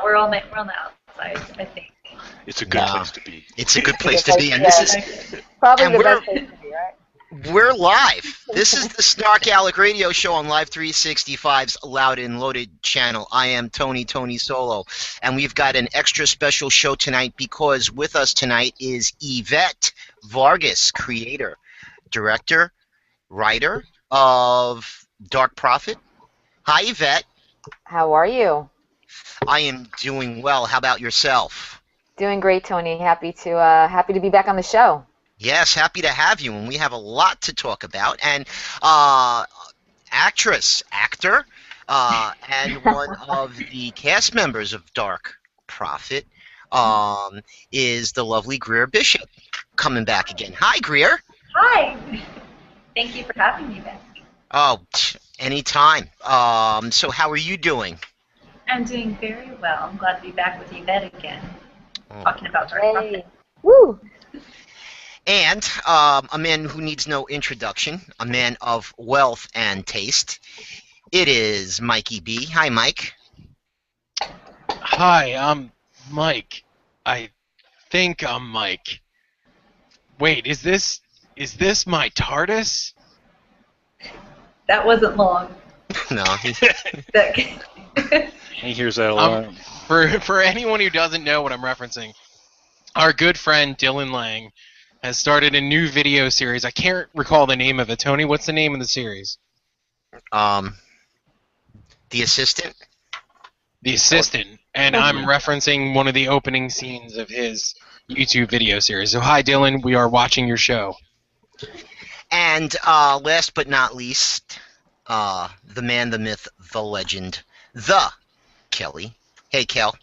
we're on the outside, I think. It's a good place to be. It's a good place to be, and this is probably and the best place to be, right? we're live. This is the Snark Alec Radio Show on Live 365's Loud and Loaded channel. I am Tony Solo, and we've got an extra special show tonight because with us tonight is Evette Vargas, creator, director, writer of Dark Prophet. Hi, Evette. How are you? I am doing well. How about yourself? Doing great, Tony. Happy to be back on the show. Yes, happy to have you, and we have a lot to talk about. And actress, actor, and one of the cast members of Dark Prophet is the lovely Greer Bishop, coming back again. Hi, Greer. Hi. Thank you for having me back. Oh, anytime. So how are you doing? I'm doing very well. I'm glad to be back with Evette again, talking about Dark Prophet. Woo! And a man who needs no introduction, a man of wealth and taste. It is Mikey B. Hi, Mike. Hi, I'm Mike. I think I'm Mike. Wait, is this my TARDIS? That wasn't long. No. He hears that a lot. For anyone who doesn't know what I'm referencing, our good friend Dylan Lang has started a new video series. I can't recall the name of it. Tony, what's the name of the series? The Assistant. The Assistant. And I'm referencing one of the opening scenes of his YouTube video series. So hi, Dylan. We are watching your show. And last but not least, the man, the myth, the legend, the Kelly. Hey, Kel.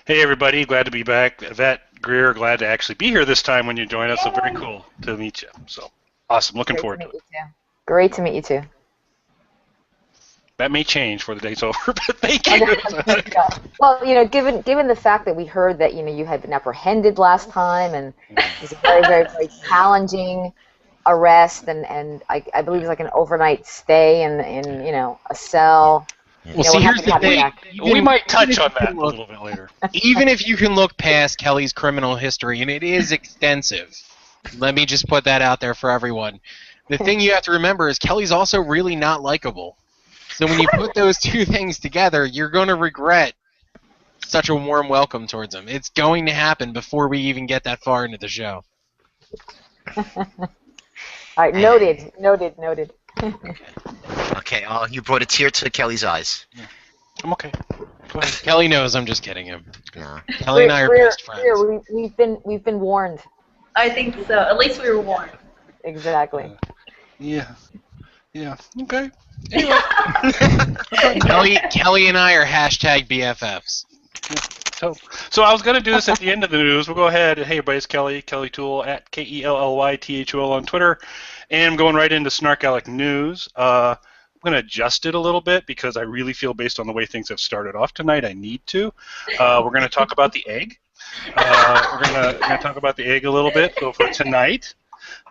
Hey, everybody. Glad to be back. Evette, Greer, glad to actually be here this time when you join us. So very cool to meet you. So awesome. Looking forward to it. Great to meet you, too. That may change before the day's over, but thank you. Well, given the fact that we heard that, you had been apprehended last time, and it was a very, very, very challenging arrest, and I believe it was like an overnight stay in a cell. Well, see, here's the thing. We might touch on that a little bit later. Even if you can look past Kelly's criminal history, and it is extensive, let me just put that out there for everyone. The thing you have to remember is Kelly's also really not likable. So when you put those two things together, you're going to regret such a warm welcome towards him. It's going to happen before we even get that far into the show. All right, noted. Okay, you brought a tear to Kelly's eyes. Yeah. I'm okay. Go ahead. Kelly knows I'm just kidding him. No. Kelly and I are best friends. We've been warned. I think so. At least we were warned. Exactly. Yeah. Okay. Anyway. Kelly and I are hashtag BFFs. So I was going to do this at the end of the news. We'll go ahead. Hey, everybody, it's Kelly Tool at KELLYTHOL on Twitter. And I'm going right into SnarkAlec News. I'm going to adjust it a little bit because I really feel based on the way things have started off tonight, I need to. We're going to talk about the egg. We're going to talk about the egg a little bit. So for tonight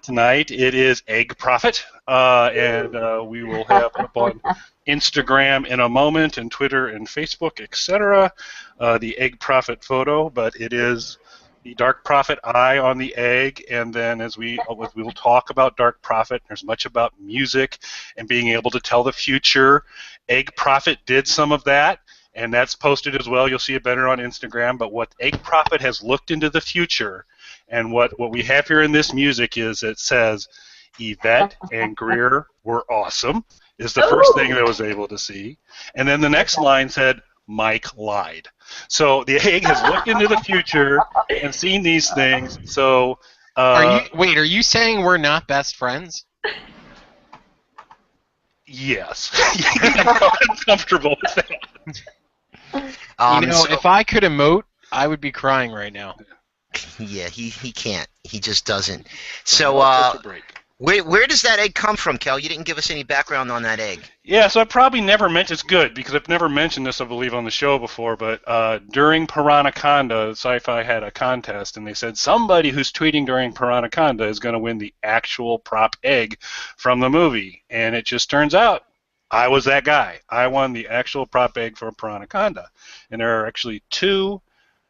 it is Egg Prophet, and we will have up on Instagram in a moment, and Twitter and Facebook, etc. The Egg Prophet photo, but it is the Dark Prophet eye on the egg, and then as we'll talk about Dark Prophet, there's much about music and being able to tell the future. Egg Prophet did some of that, and that's posted as well. You'll see it better on Instagram, but what Egg Prophet has looked into the future, and what we have here in this music is it says, Evette and Greer were awesome, is the first thing that I was able to see. And then the next line said, Mike lied. So the egg has looked into the future and seen these things. So Are you saying we're not best friends? Yes. I'm comfortable with that. If I could emote, I would be crying right now. Yeah, he can't. He just doesn't. So where does that egg come from, Kel? You didn't give us any background on that egg. Yeah, so I probably never mentioned. It's good because I've never mentioned this, I believe, on the show before. But during Piranaconda, Sci-Fi had a contest, and they said somebody who's tweeting during Piranaconda is going to win the actual prop egg from the movie. And it just turns out I was that guy. I won the actual prop egg from Piranaconda. And there are actually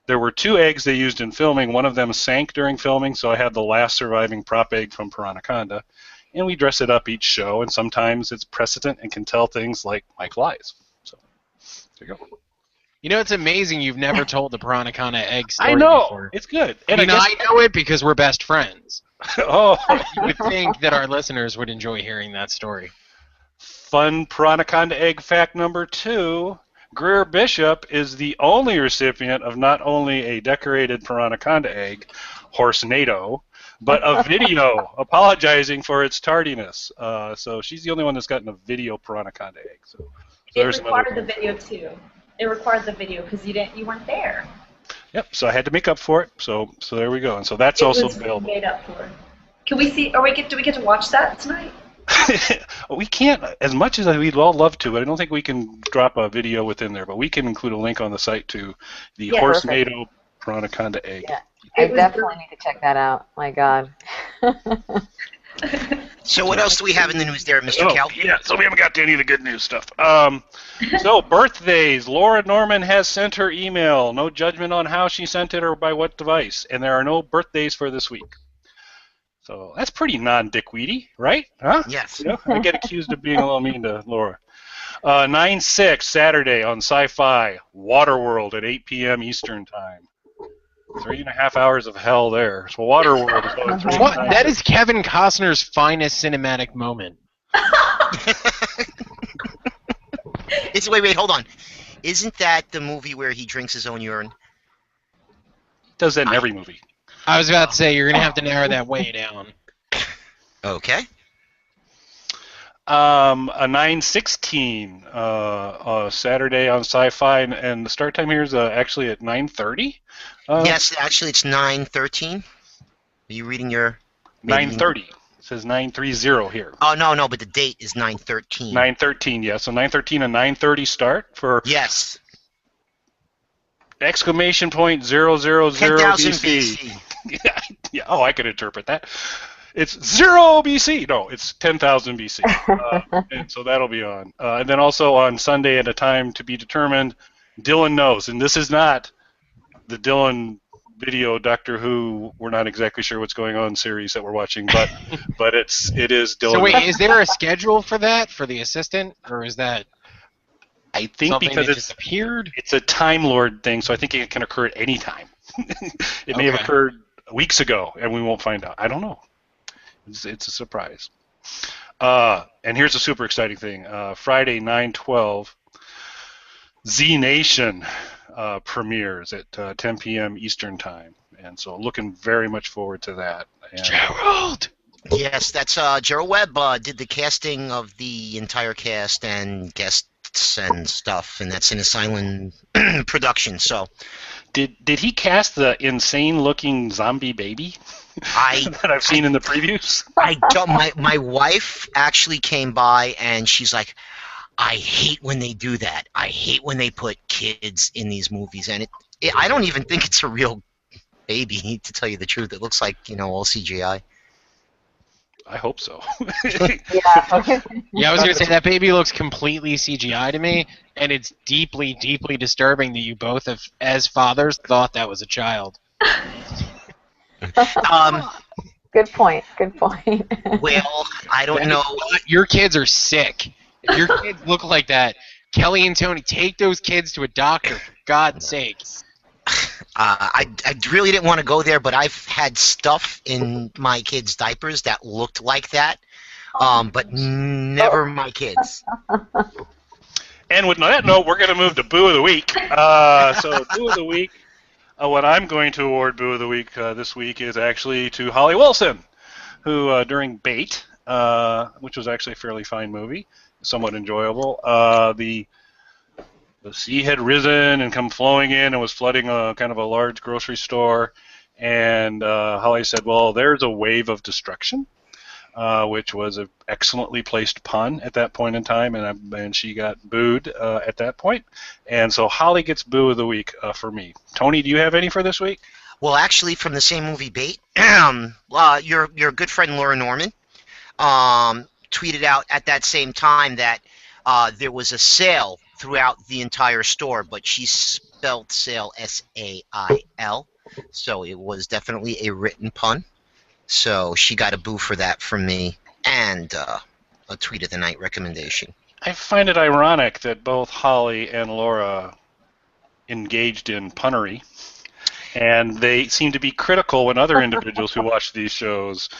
there were two eggs they used in filming. One of them sank during filming, so I had the last surviving prop egg from Piranaconda. And we dress it up each show, and sometimes it's precedent and can tell things like Mike lies. So, there you go. You know, it's amazing you've never told the Piranaconda egg story I know. before. It's good. And I know it because we're best friends. Oh. You would think that our listeners would enjoy hearing that story. Fun Piranaconda egg fact number 2. Greer Bishop is the only recipient of not only a decorated Piranaconda egg, Horse NATO, but a video apologizing for its tardiness. So she's the only one that's gotten a video Piranaconda egg. So it required the video too. It required the video because you weren't there. Yep. So I had to make up for it. So there we go. And so that's also available. Made up for. Can we see? Do we get to watch that tonight? We can't, as much as we'd all love to, but I don't think we can drop a video within there. But we can include a link on the site to the Horse NATO Piranaconda egg. Yeah, I definitely need to check that out. My God. So what else do we have in the news there, Mr. Cal? Yeah, so we haven't got to any of the good news stuff. So birthdays. Laura Norman has sent her email. No judgment on how she sent it or by what device. And there are no birthdays for this week. So that's pretty non-dickweedy, right? Huh? Yes. You know, I get accused of being a little mean to Laura. 9/6, Saturday on Sci-Fi, Waterworld at 8 p.m. Eastern Time. 3.5 hours of hell there. So Waterworld is going through. That is Kevin Costner's finest cinematic moment. Wait, hold on. Isn't that the movie where he drinks his own urine? Does that in every movie. I was about to say, you're going to have to narrow that way down. Okay. A 9/16 Saturday on Sci-Fi, and the start time here is actually at 9:30. Yes, actually it's 9:13. Are you reading your? 9:30. It says 9:30 here. Oh no, but the date is 9:13. 9:13, yeah. So 9:13 and 9:30 start for. Yes. Exclamation point 000 10,000 BC. Yeah. Oh, I could interpret that. It's 0 BC. No, it's 10,000 BC. And so that'll be on. And then also on Sunday at a time to be determined, Dylan Knows. And this is not the Dylan video Doctor Who, we're not exactly sure what's going on series that we're watching, but it is Dylan. So wait, Knows. is there a schedule for that, for the assistant? Or is that I think something because that just appeared? It's a Time Lord thing, so I think it can occur at any time. It may have occurred weeks ago, and we won't find out. I don't know. It's a surprise. And here's a super exciting thing. Friday, 9/12, Z Nation premieres at 10 p.m. Eastern Time. And so looking very much forward to that. And, Gerald! Yes, that's Gerald Webb did the casting of the entire cast and guests and stuff, and that's in a silent production. So, did he cast the insane-looking zombie baby that I've seen in the previews? I don't. My wife actually came by and she's like, I hate when they do that. I hate when they put kids in these movies, and I don't even think it's a real baby, to tell you the truth. It looks like, all CGI. I hope so. Yeah, I was going to say, that baby looks completely CGI to me, and it's deeply, deeply disturbing that you both, as fathers, thought that was a child. Good point. Well, I don't know. Your kids are sick. If your kids look like that, Kelly and Tony, take those kids to a doctor, for God's sake. I really didn't want to go there, but I've had stuff in my kids' diapers that looked like that, but never my kids. And with that note, we're going to move to Boo of the Week. So Boo of the Week, what I'm going to award Boo of the Week this week is actually to Holly Wilson, who during Bait, which was actually a fairly fine movie, somewhat enjoyable, the sea had risen and come flowing in and was flooding a kind of a large grocery store. And Holly said, well, there's a wave of destruction, which was an excellently placed pun at that point in time. And she got booed at that point. And so Holly gets Boo of the Week for me. Tony, do you have any for this week? Well, actually, from the same movie, Bait, your good friend Laura Norman tweeted out at that same time that there was a sale throughout the entire store, but she spelled sale S-A-I-L, so it was definitely a written pun. So she got a boo for that from me, and a tweet of the night recommendation. I find it ironic that both Holly and Laura engaged in punnery, and they seem to be critical when other individuals who watch these shows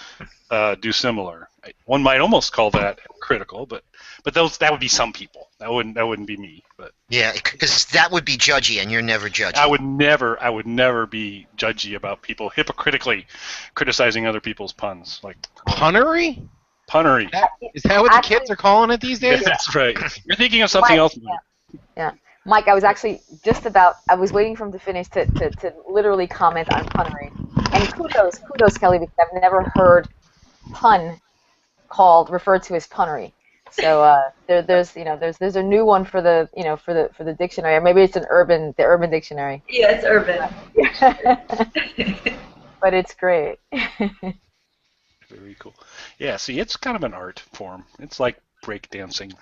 do similar. One might almost call that critical, but that would be some people. That wouldn't be me. But yeah, because that would be judgy, and you're never judgy. I would never be judgy about people hypocritically criticizing other people's puns. Like Punnery? Punnery. Is that what the kids are calling it these days? That's right. You're thinking of something else. Yeah. Mike, I was actually I was waiting for him to finish to literally comment on punnery. And kudos, Kelly, because I've never heard pun referred to as punnery. So there's a new one for the dictionary, or maybe it's the urban dictionary. Yeah, it's urban. But it's great. Very cool. Yeah, see, it's kind of an art form. It's like breakdancing.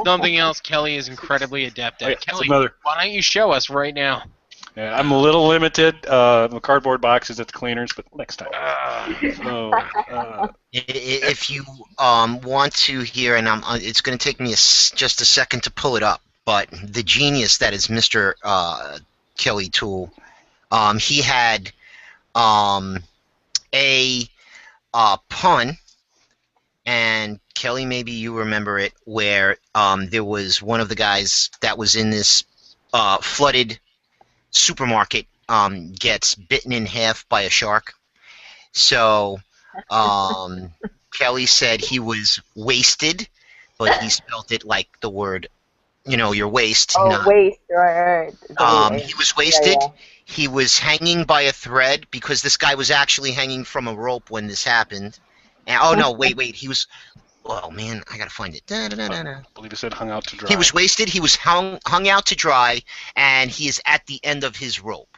Something else Kelly is incredibly adept at. Kelly, why don't you show us right now? Yeah, I'm a little limited. The cardboard boxes at the cleaners, but next time. If you want to hear, and it's going to take me just a second to pull it up, but the genius that is Mr. Kelly Toole, he had a pun, and Kelly, maybe you remember it, where there was one of the guys that was in this flooded supermarket gets bitten in half by a shark. So Kelly said he was wasted, but he spelt it like the word, your waist. Waist, right. He was wasted. Yeah. He was hanging by a thread because this guy was actually hanging from a rope when this happened. And, no, wait. He was... Oh, man, I gotta find it. I believe it said hung out to dry. He was wasted. He was hung out to dry, and he is at the end of his rope.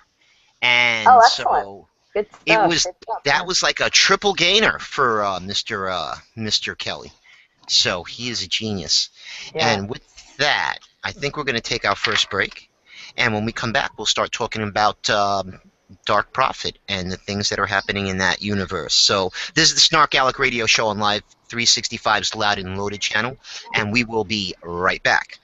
And so good stuff. That was like a triple gainer for Mr. Kelly. So he is a genius. Yeah. And with that, I think we're going to take our first break. And when we come back, we'll start talking about Dark Prophet and the things that are happening in that universe. So this is the Snark Alec Radio Show on Live 365's Loud and Loaded channel, and we will be right back.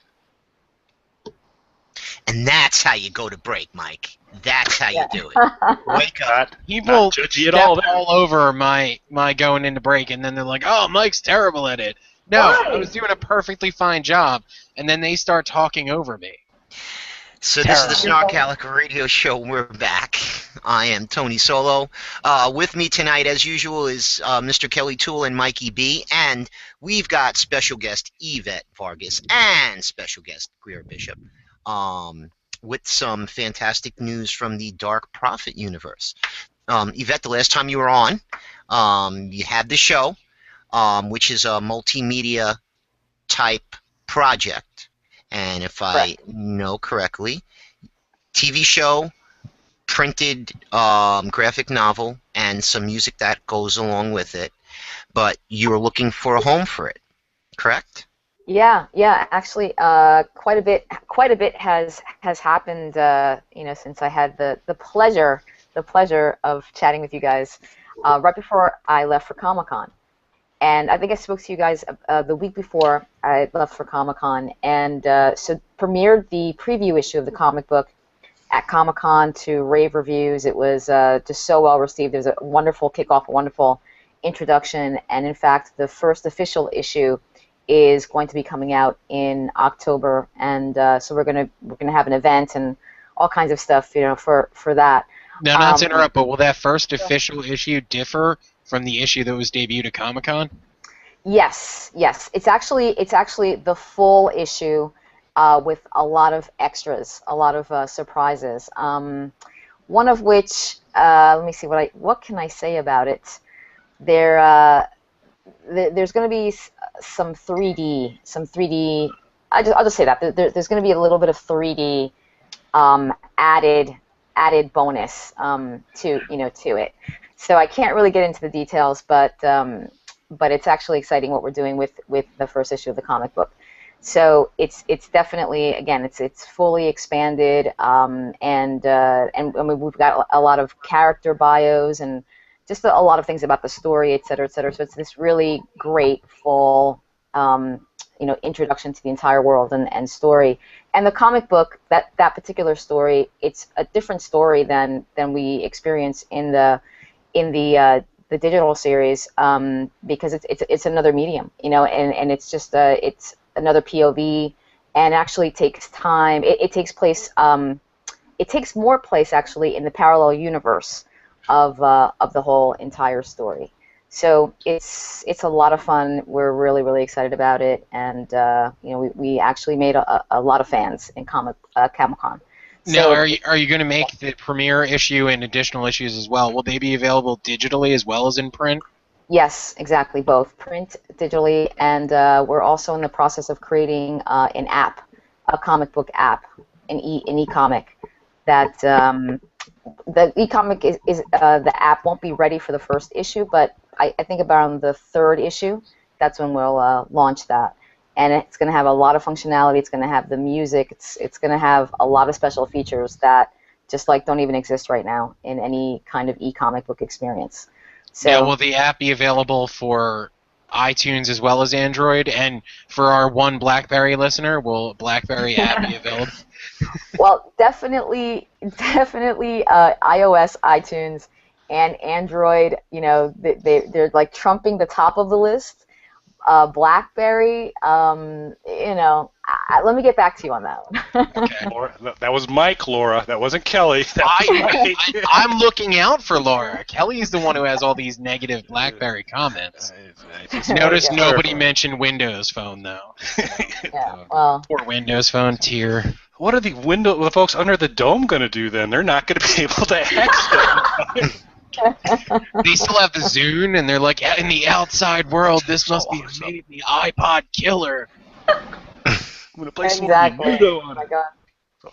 And that's how you go to break, Mike. That's how you do it. Wake up. People step all over my going into break, and then they're like, "Oh, Mike's terrible at it." No, I was doing a perfectly fine job, and then they start talking over me. So this is the Snark Alec Radio Show. We're back. I am Tony Solo. With me tonight, as usual, is Mr. Kelly Toole and Mikey B. And we've got special guest Evette Vargas and special guest Greer Bishop with some fantastic news from the Dark Prophet universe. Evette, the last time you were on, you had the show, which is a multimedia type project. And if I know correctly, TV show, printed graphic novel, and some music that goes along with it. But you were looking for a home for it, correct? Yeah. Actually, quite a bit has happened. Since I had the pleasure of chatting with you guys right before I left for Comic-Con. And I think I spoke to you guys the week before I left for Comic-Con, and so premiered the preview issue of the comic book at Comic-Con to rave reviews. It was just so well received. There was a wonderful kickoff, a wonderful introduction, and in fact, the first official issue is going to be coming out in October, and so we're gonna have an event and all kinds of stuff, for that. Now, not to interrupt, but will that first official issue differ from the issue that was debuted at Comic-Con? Yes. It's actually the full issue with a lot of extras, a lot of surprises. One of which, let me see what can I say about it. There's going to be some 3D. I'll just say that there's going to be a little bit of 3D added bonus to it. So I can't really get into the details, but but it's actually exciting what we're doing with the first issue of the comic book. So it's definitely, again, it's fully expanded, and I mean, we've got a lot of character bios and just a lot of things about the story, et cetera, et cetera. So it's this really great full introduction to the entire world and story. And the comic book, that particular story, it's a different story than we experience in the digital series, because it's another medium, and it's just it's another POV, and actually takes time. It takes place. It takes more place actually in the parallel universe of the whole entire story. So it's a lot of fun. We're really, really excited about it, and we actually made a lot of fans in Comic-Con. Now, are you going to make the premiere issue and additional issues as well? Will they be available digitally as well as in print? Yes, exactly, both print, digitally, and we're also in the process of creating an app, a comic book app, an e-comic. That the e-comic is the app won't be ready for the first issue, but I think about the third issue, that's when we'll launch that. And it's going to have a lot of functionality. It's going to have the music. It's going to have a lot of special features that just don't even exist right now in any kind of e-comic book experience. So, now, will the app be available for iTunes as well as Android? And for our one BlackBerry listener, will BlackBerry app be available? Well, definitely iOS, iTunes, and Android. They're trumping the top of the list. BlackBerry, let me get back to you on that one. Okay. Laura, that was Mike, Laura. That wasn't Kelly. I'm looking out for Laura. Kelly's the one who has all these negative BlackBerry comments. Notice nobody mentioned Windows Phone, though. Yeah, well. Poor Windows Phone tier. What are the folks under the dome going to do then? They're not going to be able to access it. They still have the Zune, and they're like, in the outside world, this must be the iPod killer. I'm going to play some Naruto on it. Oh my god. So,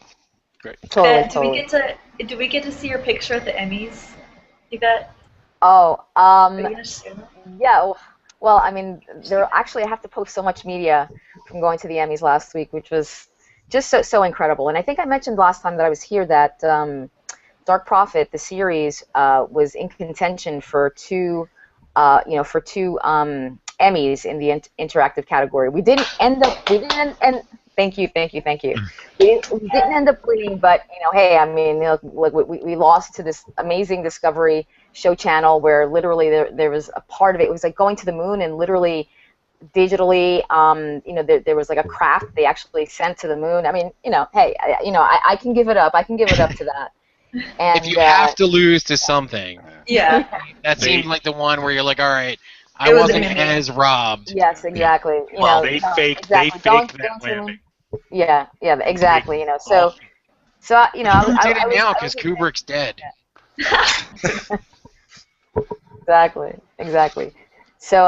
great. Totally. Do we get to see your picture at the Emmys, Evette? Oh, Are you gonna share that? yeah. Well, I mean, I have to post so much media from going to the Emmys last week, which was just so incredible. And I think I mentioned last time that I was here that Dark Prophet, the series, was in contention for two Emmys in the interactive category. We didn't end up. Thank you. We didn't end up winning, but hey, I mean, we lost to this amazing Discovery show channel where literally there was a part of it. It was like going to the moon, and literally digitally, there was a craft they actually sent to the moon. I mean, hey, I can give it up. I can give it up to that. And, if you have to lose to something, that seems like the one where you're like, all right, I wasn't as robbed. Yes, exactly. They faked that landing. Yeah, exactly. So I did it now because Kubrick's dead. Exactly. So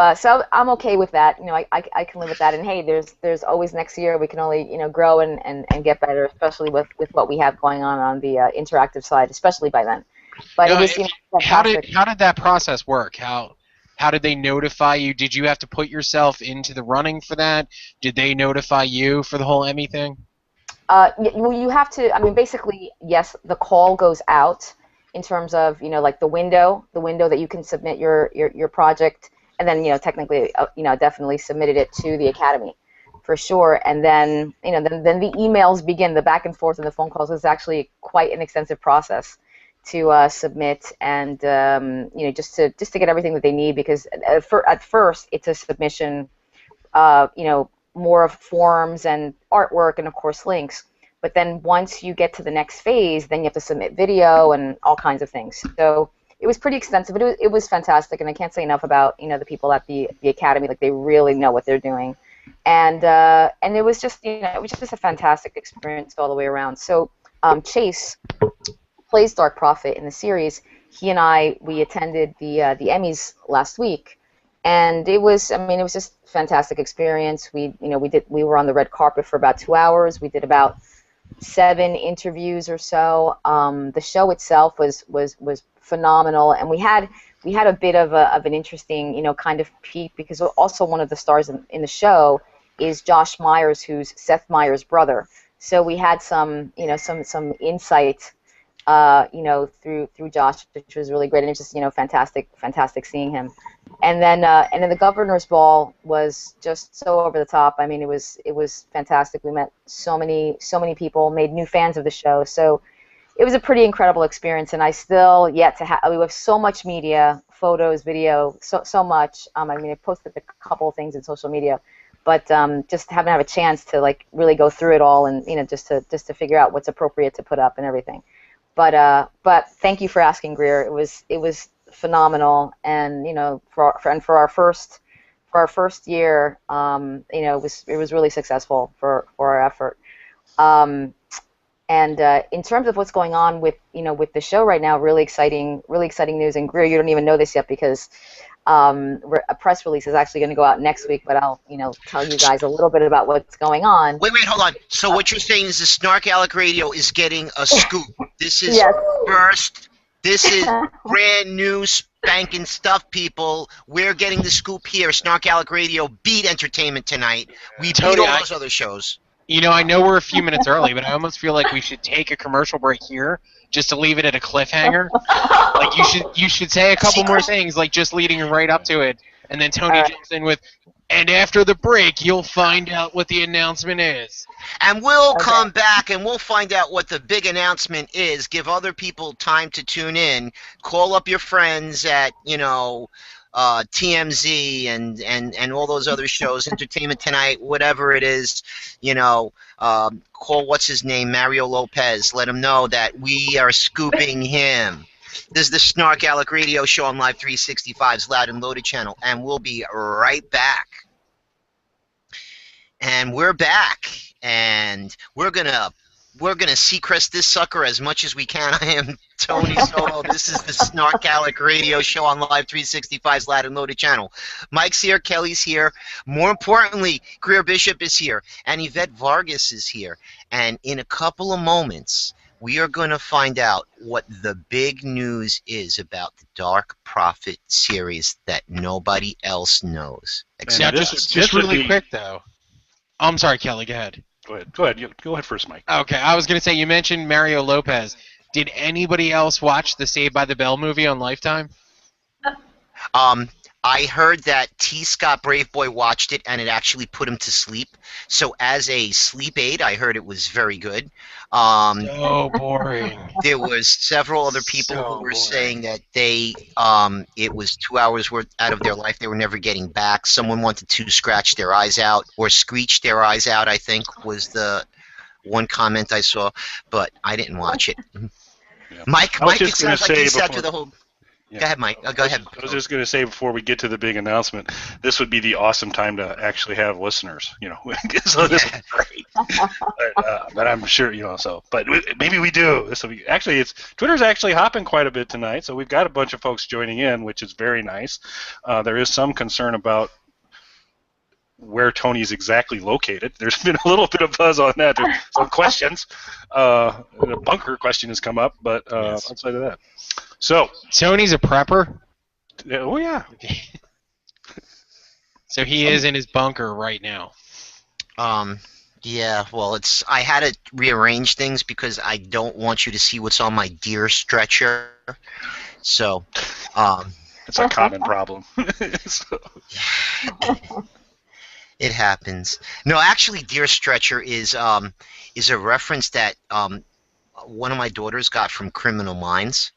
I'm okay with that. I can live with that. And hey, there's always next year. We can only grow and get better, especially with what we have going on the interactive side, especially by then. But it was how did that process work? How did they notify you? Did you have to put yourself into the running for that? Did they notify you for the whole Emmy thing? You have to. I mean, basically, yes. The call goes out in terms of the window that you can submit your project. And then, technically, definitely submitted it to the Academy, for sure. And then, then the emails begin. The back and forth and the phone calls is actually quite an extensive process to submit, and just to get everything that they need. Because at first, it's a submission, more of forms and artwork, and of course links. But then once you get to the next phase, then you have to submit video and all kinds of things. So it was pretty extensive, but it was fantastic, and I can't say enough about the people at the Academy. They really know what they're doing, and it was just it was just a fantastic experience all the way around. So Chase plays Dark Prophet in the series. He and we attended the Emmys last week, and it was just a fantastic experience. We were on the red carpet for about 2 hours. We did about 7 interviews or so. The show itself was phenomenal, and we had we had a bit of an interesting, kind of peek, because also one of the stars in the show is Josh Myers, who's Seth Meyers' brother. So we had some insight, through Josh, which was really great, and it's just, fantastic seeing him. And then the governor's ball was just so over the top. I mean, it was fantastic. We met so many people, made new fans of the show. So it was a pretty incredible experience, and I still yet to have. We have so much media, photos, video, so much. I mean, I posted a couple of things in social media, but just haven't had a chance to really go through it all, and just to figure out what's appropriate to put up and everything. But thank you for asking, Greer. It was phenomenal, and for our first year, it was really successful for our effort. And in terms of what's going on with the show right now, really exciting news. And Greer, you don't even know this yet, because a press release is actually going to go out next week. But I'll tell you guys a little bit about what's going on. Wait, hold on. So what you're saying is the Snark Alec Radio is getting a scoop. This is first. This is brand new spanking stuff, people. We're getting the scoop here. Snark Alec Radio beat Entertainment Tonight. We beat all those other shows. I know we're a few minutes early, but I almost feel like we should take a commercial break here just to leave it at a cliffhanger. You should say a couple more things, just leading right up to it, and then Tony jumps in with, and after the break, you'll find out what the announcement is. And we'll come back and we'll find out what the big announcement is. Give other people time to tune in. Call up your friends at, TMZ and all those other shows, Entertainment Tonight, whatever it is, call what's his name, Mario Lopez. Let him know that we are scooping him. This is the Snark Alec Radio Show on Live 365's Loud and Loaded channel, and we'll be right back. And we're back, and we're gonna Seacrest this sucker as much as we can. I am Tony Solo. This is the Snark Alec Radio Show on Live 365's Loud and Loaded channel. Mike's here, Kelly's here. More importantly, Greer Bishop is here, and Evette Vargas is here. And in a couple of moments, we are going to find out what the big news is about the Dark Prophet series that nobody else knows. Except just really quick, though. I'm sorry, Kelly, go ahead. Go ahead. Go ahead first, Mike. Okay, I was going to say, you mentioned Mario Lopez. Did anybody else watch the Saved by the Bell movie on Lifetime? I heard that T. Scott Braveboy watched it, and it actually put him to sleep. So as a sleep aid, I heard it was very good. So boring. There was several other people who were saying that it was 2 hours worth out of their life they were never getting back. Someone wanted to scratch their eyes out, or screech their eyes out, I think was the one comment I saw, but I didn't watch it. Yeah. Mike, it sounds like you sat through the whole... Yeah. Go ahead, Mike. Go ahead. I was just going to say, before we get to the big announcement, this would be the awesome time to actually have listeners, so this would be great. But I'm sure, but maybe we do. This will be, Twitter's actually hopping quite a bit tonight, so we've got a bunch of folks joining in, which is very nice. There is some concern about where Tony's exactly located. There's been a little bit of buzz on that. There's some questions. A bunker question has come up, but outside of that. So Tony's a prepper? Oh, yeah. So he is in his bunker right now. Yeah, well, I had to rearrange things because I don't want you to see what's on my deer stretcher. So, it's a common problem. It happens. No, actually, deer stretcher is a reference that one of my daughters got from Criminal Minds.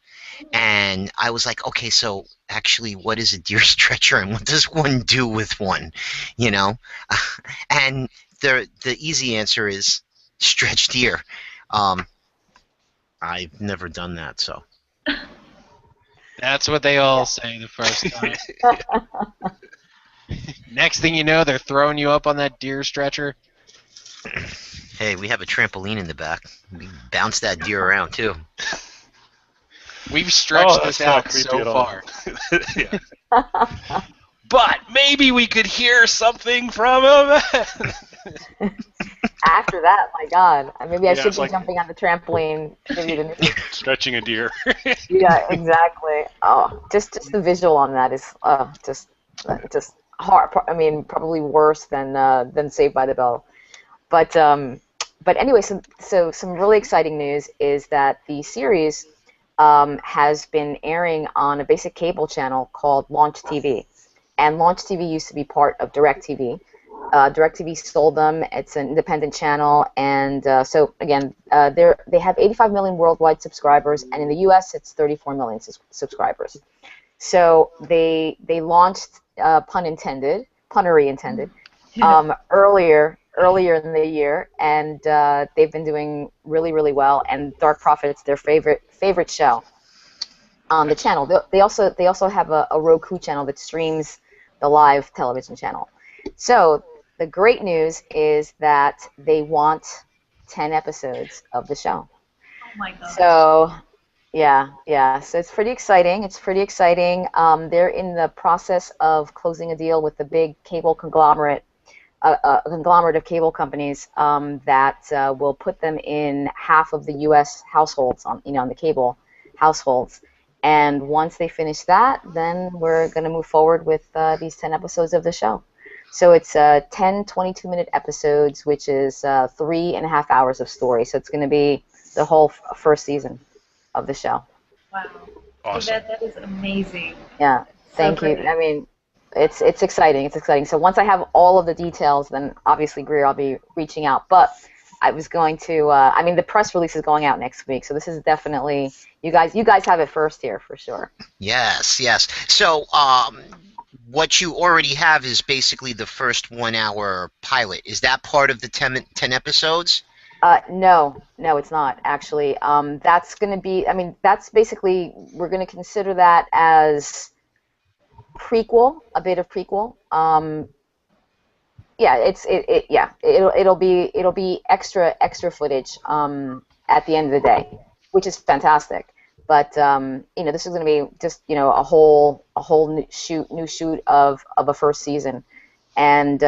And I was like, okay, so actually, what is a deer stretcher, and what does one do with one, And the easy answer is stretch deer. I've never done that, so. That's what they all say the first time. Next thing you know, they're throwing you up on that deer stretcher. Hey, we have a trampoline in the back. We bounce that deer around, too. We've stretched this out so far. but maybe we could hear something from Evette. After that, my God, maybe I should be like jumping on the trampoline to give you the news. Stretching a deer. Yeah, exactly. Oh, just the visual on that is just hard. I mean, probably worse than Saved by the Bell. But anyway, so some really exciting news is that the series has been airing on a basic cable channel called Launch TV, and Launch TV used to be part of DirecTV. DirecTV sold them. It's an independent channel, and so again, they have 85 million worldwide subscribers, and in the U.S. it's 34 million subscribers. So they launched, punnery intended, earlier in the year, and they've been doing really, really well. And Dark Prophet's their favorite show on the channel. They also have a Roku channel that streams the live television channel. So the great news is that they want 10 episodes of the show. Oh my God. So yeah. So it's pretty exciting. They're in the process of closing a deal with the big cable conglomerate, a conglomerate of cable companies that will put them in half of the U.S. households on the cable households. And once they finish that, then we're going to move forward with these 10 episodes of the show. So it's 10 22-minute episodes, which is 3.5 hours of story. So it's going to be the whole first season of the show. Wow. Awesome. That is amazing. Yeah, thank you. I mean, it's exciting. It's exciting. So once I have all of the details, then obviously, Greer, I'll be reaching out. But I was going to, the press release is going out next week, so this is definitely, you guys have it first here for sure. Yes. So, what you already have is basically the first 1 hour pilot. Is that part of the 10 episodes? No, it's not, actually. That's going to be, that's basically, we're going to consider that as prequel, a bit of prequel. It'll be extra footage at the end of the day, which is fantastic. But this is going to be just a whole new shoot of a first season, and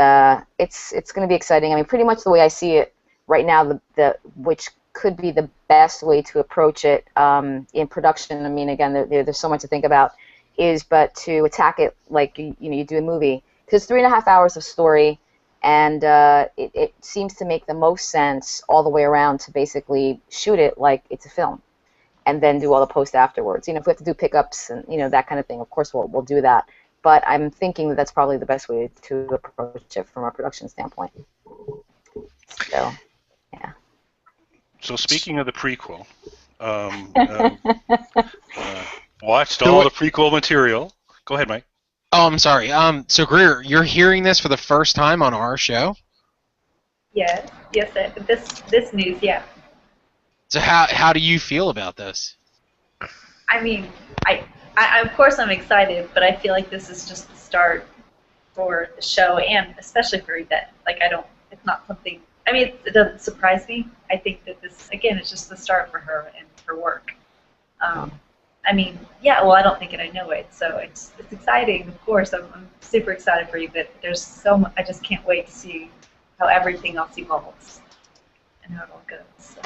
it's going to be exciting. I mean, pretty much the way I see it right now, which could be the best way to approach it in production. I mean, again, there's so much to think about, but to attack it like you do a movie, because it's 3.5 hours of story. And it seems to make the most sense all the way around to basically shoot it like it's a film, and then do all the post afterwards. If we have to do pickups and that kind of thing, of course we'll do that. But I'm thinking that that's probably the best way to approach it from a production standpoint. So, yeah. So speaking of the prequel, watched all the prequel material. Go ahead, Mike. Oh, I'm sorry. So Greer, you're hearing this for the first time on our show? Yes. This news, yeah. So how do you feel about this? I mean, I of course I'm excited, but I feel like this is just the start for the show, and especially for Evette. Like, it's not something, it doesn't surprise me. I think that this, again, is just the start for her and her work. I don't think it, I know it, so it's exciting, of course. I'm super excited for you, but there's so much, I just can't wait to see how everything else evolves and how it all goes. So.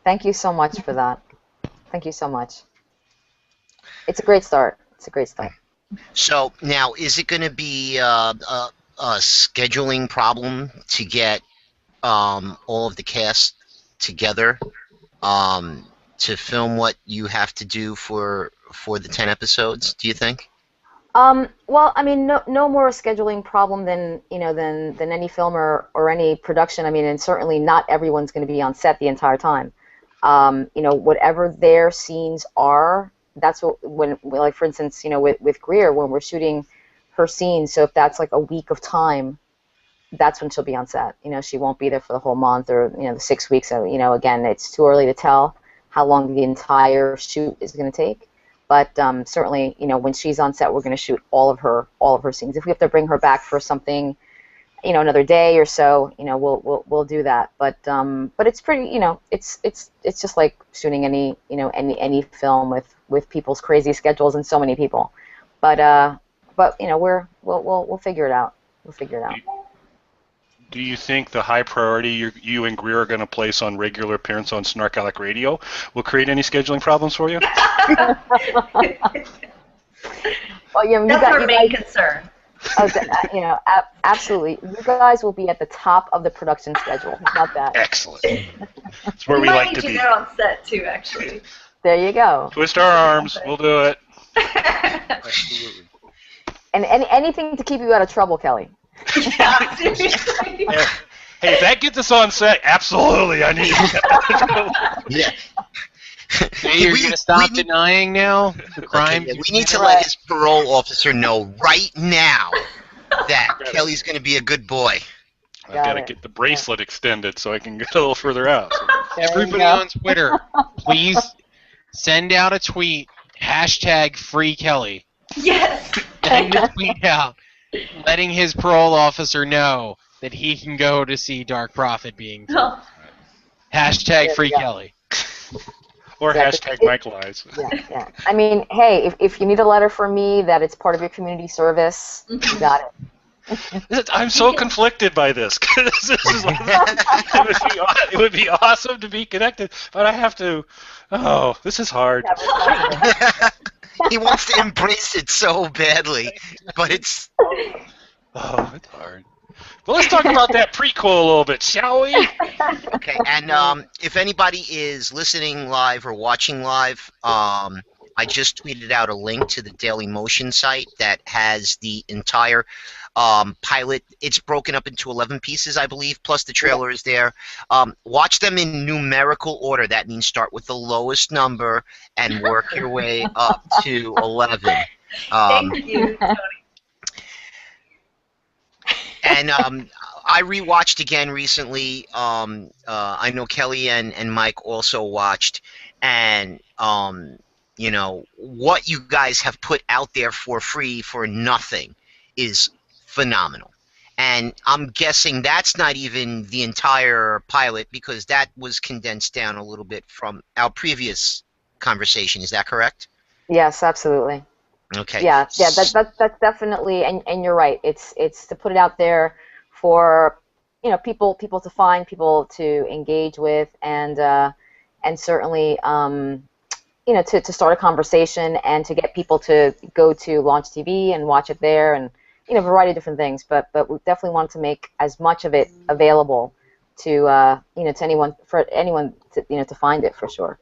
Thank you so much for that. Thank you so much. It's a great start. So now, is it going to be a scheduling problem to get all of the cast together to film what you have to do for the 10 episodes, do you think? Well, no more a scheduling problem than any film or any production. And certainly not everyone's going to be on set the entire time. Whatever their scenes are, that's what like for instance, with Greer, when we're shooting her scenes, so if that's like a week of time, that's when she'll be on set. She won't be there for the whole month or the 6 weeks. So again, it's too early to tell how long the entire shoot is going to take. But certainly, when she's on set, we're going to shoot all of her scenes. If we have to bring her back for something, another day or so, we'll do that. But it's pretty, it's just like shooting any film with people's crazy schedules and so many people. But but you know, we'll figure it out. We'll figure it out. Do you think the high priority you and Greer are going to place on regular appearance on SnarkAlec Radio will create any scheduling problems for you? Well, you know, That's our main concern. You know, absolutely. You guys will be at the top of the production schedule. How about that? Excellent. That's where we might like need to you be. there on set too, actually. There you go. Twist our arms. We'll do it. Absolutely. And anything to keep you out of trouble, Kelly. Yeah, seriously. Hey, if that gets us on set, absolutely, I need to. Yeah. Hey, you're going to stop denying now the crime? Okay, yeah, we need to let his parole officer know right now that Kelly's going to be a good boy. I've got to get the bracelet extended so I can get a little further out. So. Everybody on Twitter, please send out a tweet, #FreeKelly. Yes. Send a tweet out letting his parole officer know that he can go to see Dark Prophet being killed. #FreeKelly. Or #Mike Lies. Yeah. I mean, hey, if you need a letter from me that it's part of your community service, you got it. I'm so conflicted by this. 'Cause this is like, it would be awesome to be connected, but I have to. Oh, this is hard. He wants to embrace it so badly, but it's... Oh, it's hard. Well, let's talk about that prequel a little bit, shall we? Okay, and if anybody is listening live or watching live, I just tweeted out a link to the Daily Motion site that has the entire pilot. It's broken up into 11 pieces, I believe, plus the trailer is there. Watch them in numerical order. That means start with the lowest number and work your way up to 11. Thank you, Tony. And I rewatched again recently. I know Kelly and Mike also watched, and you know, what you guys have put out there for free for nothing is phenomenal. And I'm guessing that's not even the entire pilot, because that was condensed down a little bit from our previous conversation. Is that correct? Yes, absolutely. Okay. Yeah, that's definitely, and you're right. It's to put it out there for, you know, people to find, people to engage with, and certainly you know, to start a conversation and to get people to go to Launch TV and watch it there, and you know, a variety of different things. But we definitely wanted to make as much of it available to you know, to anyone, for anyone to, you know, to find it for sure.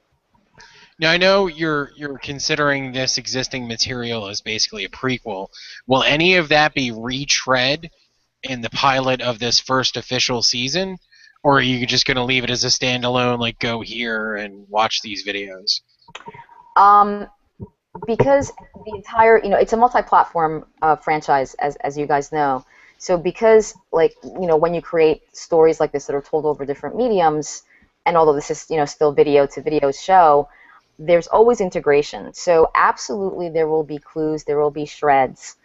Now, I know you're considering this existing material as basically a prequel. Will any of that be retread in the pilot of this first official season, or are you just going to leave it as a standalone, like go here and watch these videos? Because the entire, you know, it's a multi-platform franchise, as you guys know. So because, like, you know, when you create stories like this that are told over different mediums, and although this is, you know, still video to video show, there's always integration. So absolutely there will be clues, there will be threads,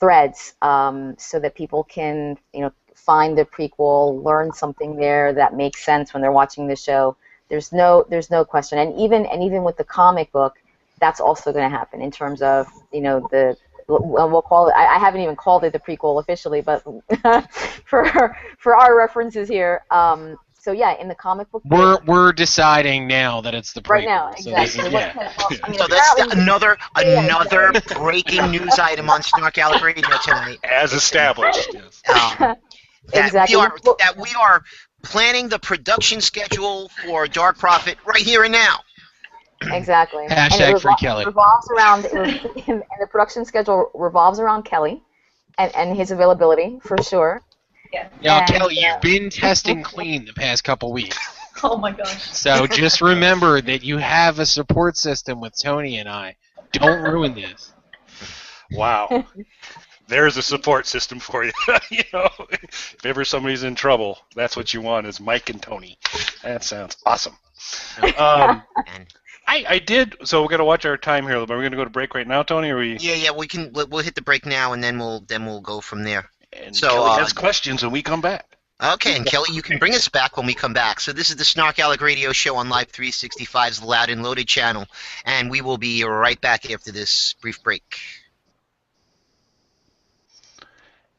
so that people can, you know, find the prequel, learn something there that makes sense when they're watching the show. There's no question. And even with the comic book, that's also going to happen in terms of, you know, we'll call it, I haven't even called it the prequel officially, but for our references here, so yeah, in the comic book, we're deciding now that it's the prequel. Right now, exactly. So, I mean, So that's another breaking news item on SnarkAlec Radio tonight. As established. Yes. Exactly. We are planning the production schedule for Dark Prophet right here and now. Exactly. #FreeKelly. And the production schedule revolves around Kelly and his availability, for sure. Yeah. Now, Kelly, you've been testing clean the past couple weeks. Oh my gosh. So just remember that you have a support system with Tony and I. Don't ruin this. Wow. There's a support system for you. You know, if ever somebody's in trouble, that's what you want, is Mike and Tony. That sounds awesome. I did. So we're gonna watch our time here. Are we gonna go to break right now, Tony? Or we? Yeah. We'll hit the break now, and then we'll go from there. And So, Kelly has questions when we come back. Okay, and Kelly, you can bring us back when we come back. So this is the SnarkAlec Radio Show on Live 365's Loud and Loaded channel, and we will be right back after this brief break.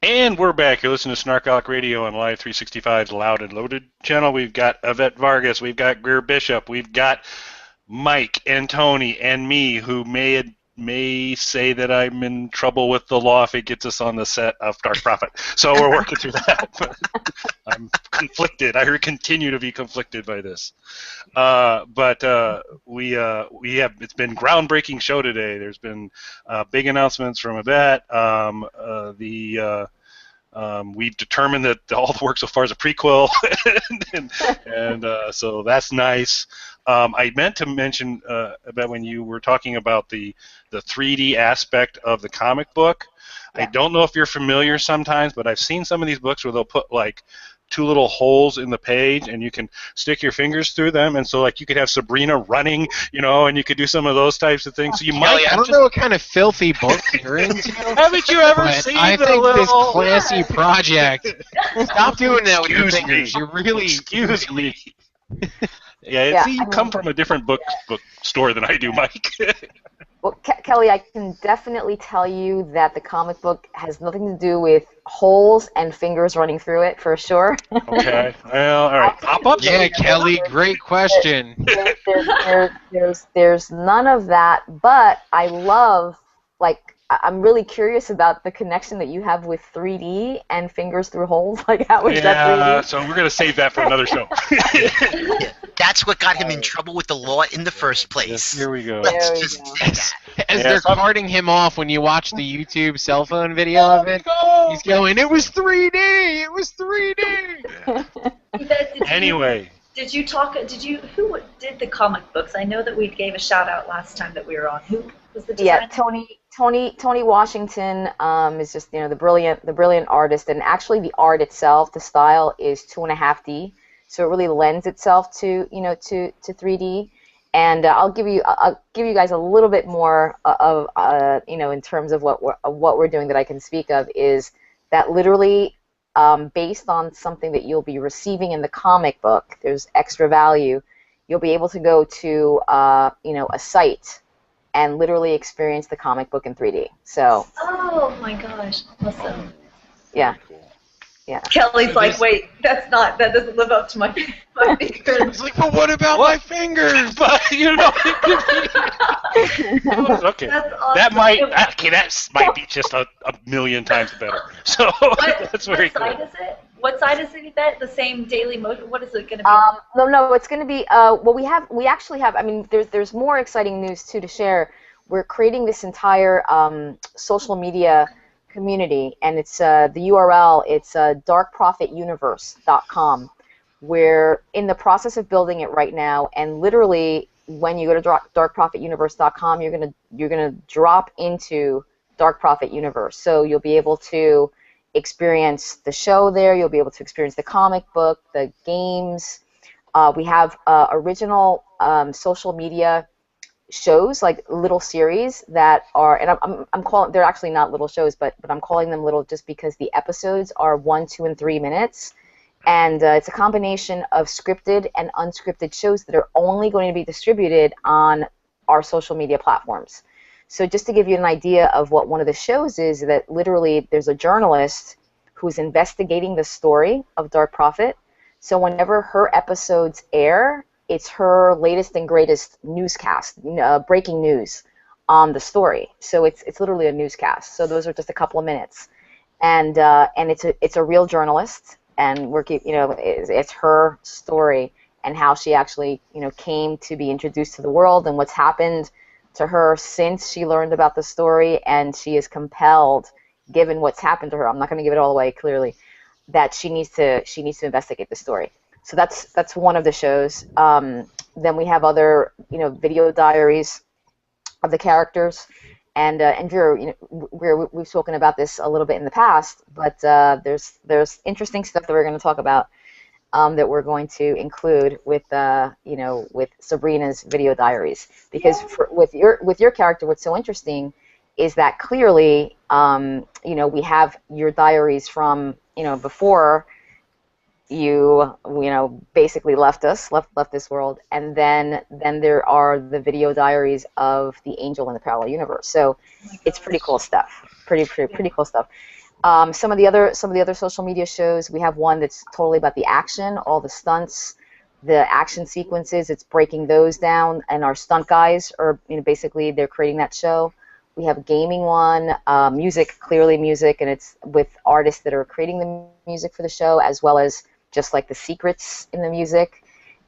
And we're back. You're listening to SnarkAlec Radio on Live 365's Loud and Loaded channel. We've got Evette Vargas, we've got Greer Bishop, we've got Mike and Tony and me, who may say that I'm in trouble with the law if it gets us on the set of Dark Prophet. So we're working through that. I'm conflicted. I continue to be conflicted by this. But we have, it's been groundbreaking show today. There's been big announcements from Evette. We've determined that all the work so far is a prequel, and so that's nice. I meant to mention about when you were talking about the 3D aspect of the comic book. Yeah. I don't know if you're familiar sometimes, but I've seen some of these books where they'll put like 2 little holes in the page, and you can stick your fingers through them, and so like you could have Sabrina running, and you could do some of those types of things. So you might. I don't know what kind of filthy book you're into. Haven't you ever seen I the think little... this classy project. Stop doing that with your fingers. You're really. Excuse me. Yeah, see, you come from a different book store than I do, Mike. Well, Kelly, I can definitely tell you that the comic book has nothing to do with holes and fingers running through it, for sure. Okay. Well, all right. Pop-ups? Yeah, Kelly, great question. There's none of that, but I love, I'm really curious about the connection that you have with 3D and fingers through holes. Like, how is that 3D? Yeah, so we're going to save that for another show. Yeah, that's what got him in trouble with the law in the first place. Yes, here we go. Let's just say that. As they're carting him off when you watch the YouTube cell phone video of it, he's going, "It was 3D! It was 3D!" Yeah. Anyway. Who did the comic books? I know that we gave a shout out last time that we were on. Who was the designer? Yeah, Tony Washington is just the brilliant artist, and actually the art itself, the style is 2.5D, so it really lends itself to to 3D. And I'll give you guys a little bit more of in terms of what we're doing that I can speak of, is that literally based on something that you'll be receiving in the comic book, there's extra value. You'll be able to go to a site and literally experience the comic book in 3D. So. Oh my gosh! Awesome. Yeah. Yeah. Kelly's like, wait, that doesn't live up to my fingers. It's like, but what about my fingers? But okay, that's awesome. that might be just a million times better. So that's very cool. What side is it? What side is it? Evette? The same Daily Motion? What is it going to be? No, it's going to be. Well, we actually have. I mean, there's more exciting news too to share. We're creating this entire social media community, and it's the URL. It's darkprofituniverse.com. We're in the process of building it right now, and literally, when you go to darkprofituniverse.com, you're gonna drop into Dark Prophet Universe. So you'll be able to experience the show there. You'll be able to experience the comic book, the games. We have original social media shows, like little series that are, and I'm calling, they're actually not little shows, but I'm calling them little just because the episodes are 1, 2, and 3 minutes, and it's a combination of scripted and unscripted shows that are only going to be distributed on our social media platforms. So just to give you an idea of what one of the shows is, that literally there's a journalist who's investigating the story of Dark Prophet. So whenever her episodes air, it's her latest and greatest newscast, breaking news on the story. So it's literally a newscast. So those are just a couple of minutes, and it's a real journalist, and it's her story and how she actually came to be introduced to the world and what's happened to her since she learned about the story, and she is compelled, given what's happened to her. I'm not going to give it all away clearly, that she needs to investigate the story. So that's one of the shows. Then we have other video diaries of the characters, and Greer, we've spoken about this a little bit in the past, but there's interesting stuff that we're going to talk about that we're going to include with with Sabrina's video diaries, because with your character, what's so interesting is that clearly we have your diaries from before you basically left this world, and then there are the video diaries of the angel in the parallel universe. So it's pretty cool stuff. Pretty cool stuff. Some of the other social media shows, we have one that's totally about the action, all the stunts, the action sequences. It's breaking those down, and our stunt guys are, basically they're creating that show. We have a gaming one, music, clearly music, and it's with artists that are creating the music for the show, as well as just like the secrets in the music,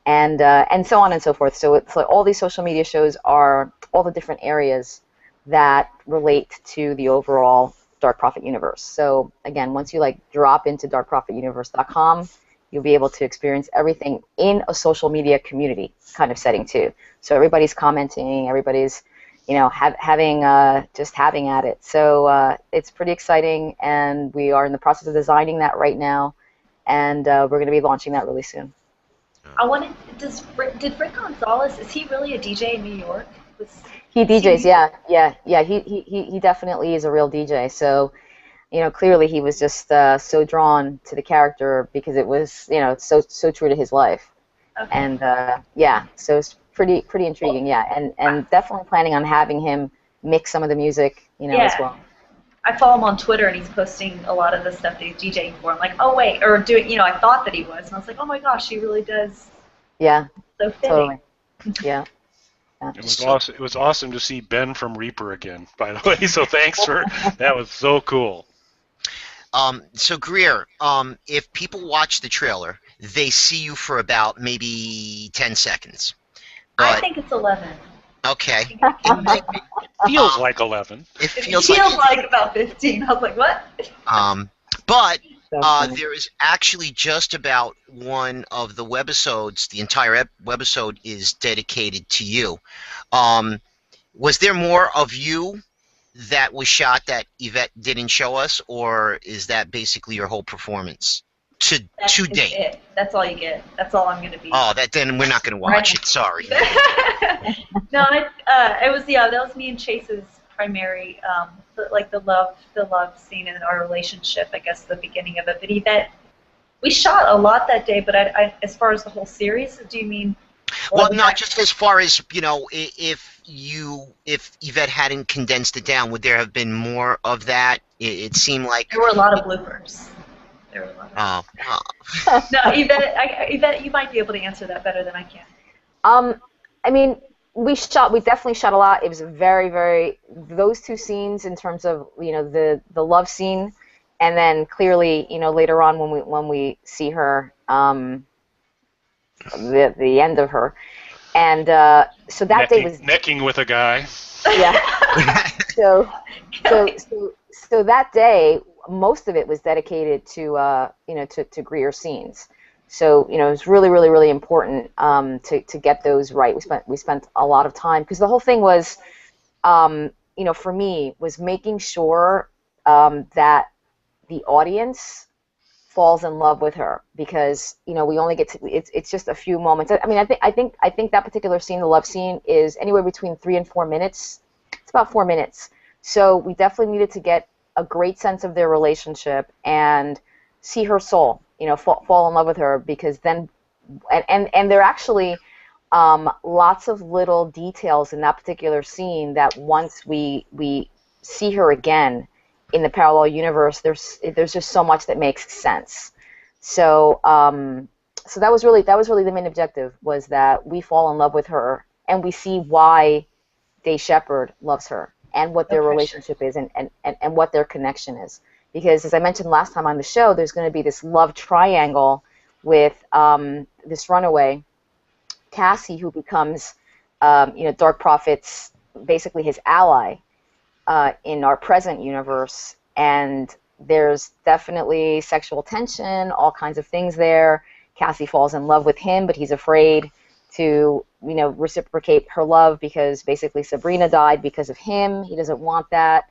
and so on and so forth. So it's like all these social media shows are all the different areas that relate to the overall Dark Prophet universe. So again, once you drop into darkprophetuniverse.com, you'll be able to experience everything in a social media community kind of setting too. So everybody's commenting, everybody's having at it. So it's pretty exciting, and we are in the process of designing that right now, and we're going to be launching that really soon. Did Rick Gonzalez, is he really a DJ in New York? He DJs, yeah. He definitely is a real DJ. So, clearly he was just so drawn to the character because it was, so true to his life. Okay. And so it's pretty intriguing, yeah. And definitely planning on having him mix some of the music, as well. I follow him on Twitter, and he's posting a lot of the stuff that he's DJing for. I'm like, oh wait, or doing, I thought that he was, and I was like, oh my gosh, he really does. Yeah. So fitting. Totally. Yeah. It was awesome to see Ben from Reaper again, by the way. So thanks for that. Was so cool. So Greer, if people watch the trailer, they see you for about maybe 10 seconds. But, I think it's 11. Okay. It feels like 11. It feels like about 15. I was like, what? But there is actually just about one of the webisodes, the entire webisode is dedicated to you. Was there more of you that was shot that Evette didn't show us, or is that basically your whole performance to date? It. That's all you get. That's all I'm going to be. Oh, then we're not going to watch it. Sorry. No, that was me and Chase's primary, the love scene in our relationship. I guess the beginning of it. But Evette, we shot a lot that day. But I as far as the whole series, do you mean? Well, not just as far as if Evette hadn't condensed it down, would there have been more of that? It seemed like there were a lot of bloopers. There were a lot of No, Evette, you might be able to answer that better than I can. I mean, we definitely shot a lot. It was very, very, those two scenes in terms of, the love scene, and then clearly, later on when we see her, the end of her. And so that day was necking with a guy. Yeah. so that day, most of it was dedicated to to Greer scenes. So it was really, really, really important to get those right. We spent a lot of time because the whole thing was, for me, was making sure that the audience falls in love with her, because we only get to, it's just a few moments. I mean, I think that particular scene, the love scene, is anywhere between 3 and 4 minutes. It's about 4 minutes. So we definitely needed to get a great sense of their relationship and see her soul, fall in love with her, because then, and there are actually lots of little details in that particular scene that once we see her again in the parallel universe, there's just so much that makes sense. So so that was really the main objective, was that we fall in love with her and we see why Day Shepherd loves her and what their relationship is and what their connection is. Because as I mentioned last time on the show, there's going to be this love triangle with this runaway, Cassie, who becomes Dark Prophet's, basically his ally in our present universe, and there's definitely sexual tension, all kinds of things there. Cassie falls in love with him, but he's afraid to reciprocate her love because basically Sabrina died because of him. He doesn't want that.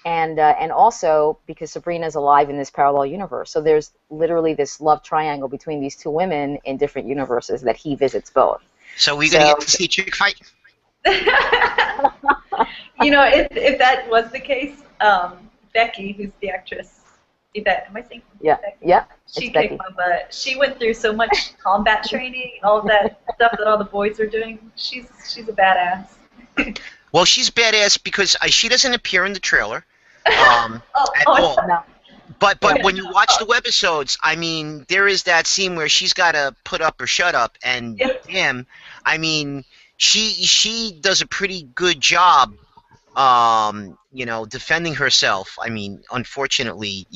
And also because Sabrina's alive in this parallel universe. So there's literally this love triangle between these two women in different universes that he visits both. So we're going to get to see a chick fight? If that was the case, Becky, who's the actress, Evette, am I saying? Yeah, Becky? yeah. She kicked my butt. She went through so much combat training, all that stuff that all the boys are doing. She's a badass. Well, she's badass because she doesn't appear in the trailer at all. No. But when you watch the webisodes, I mean, there is that scene where she's got to put up or shut up, and damn, I mean, she does a pretty good job, defending herself. I mean, unfortunately,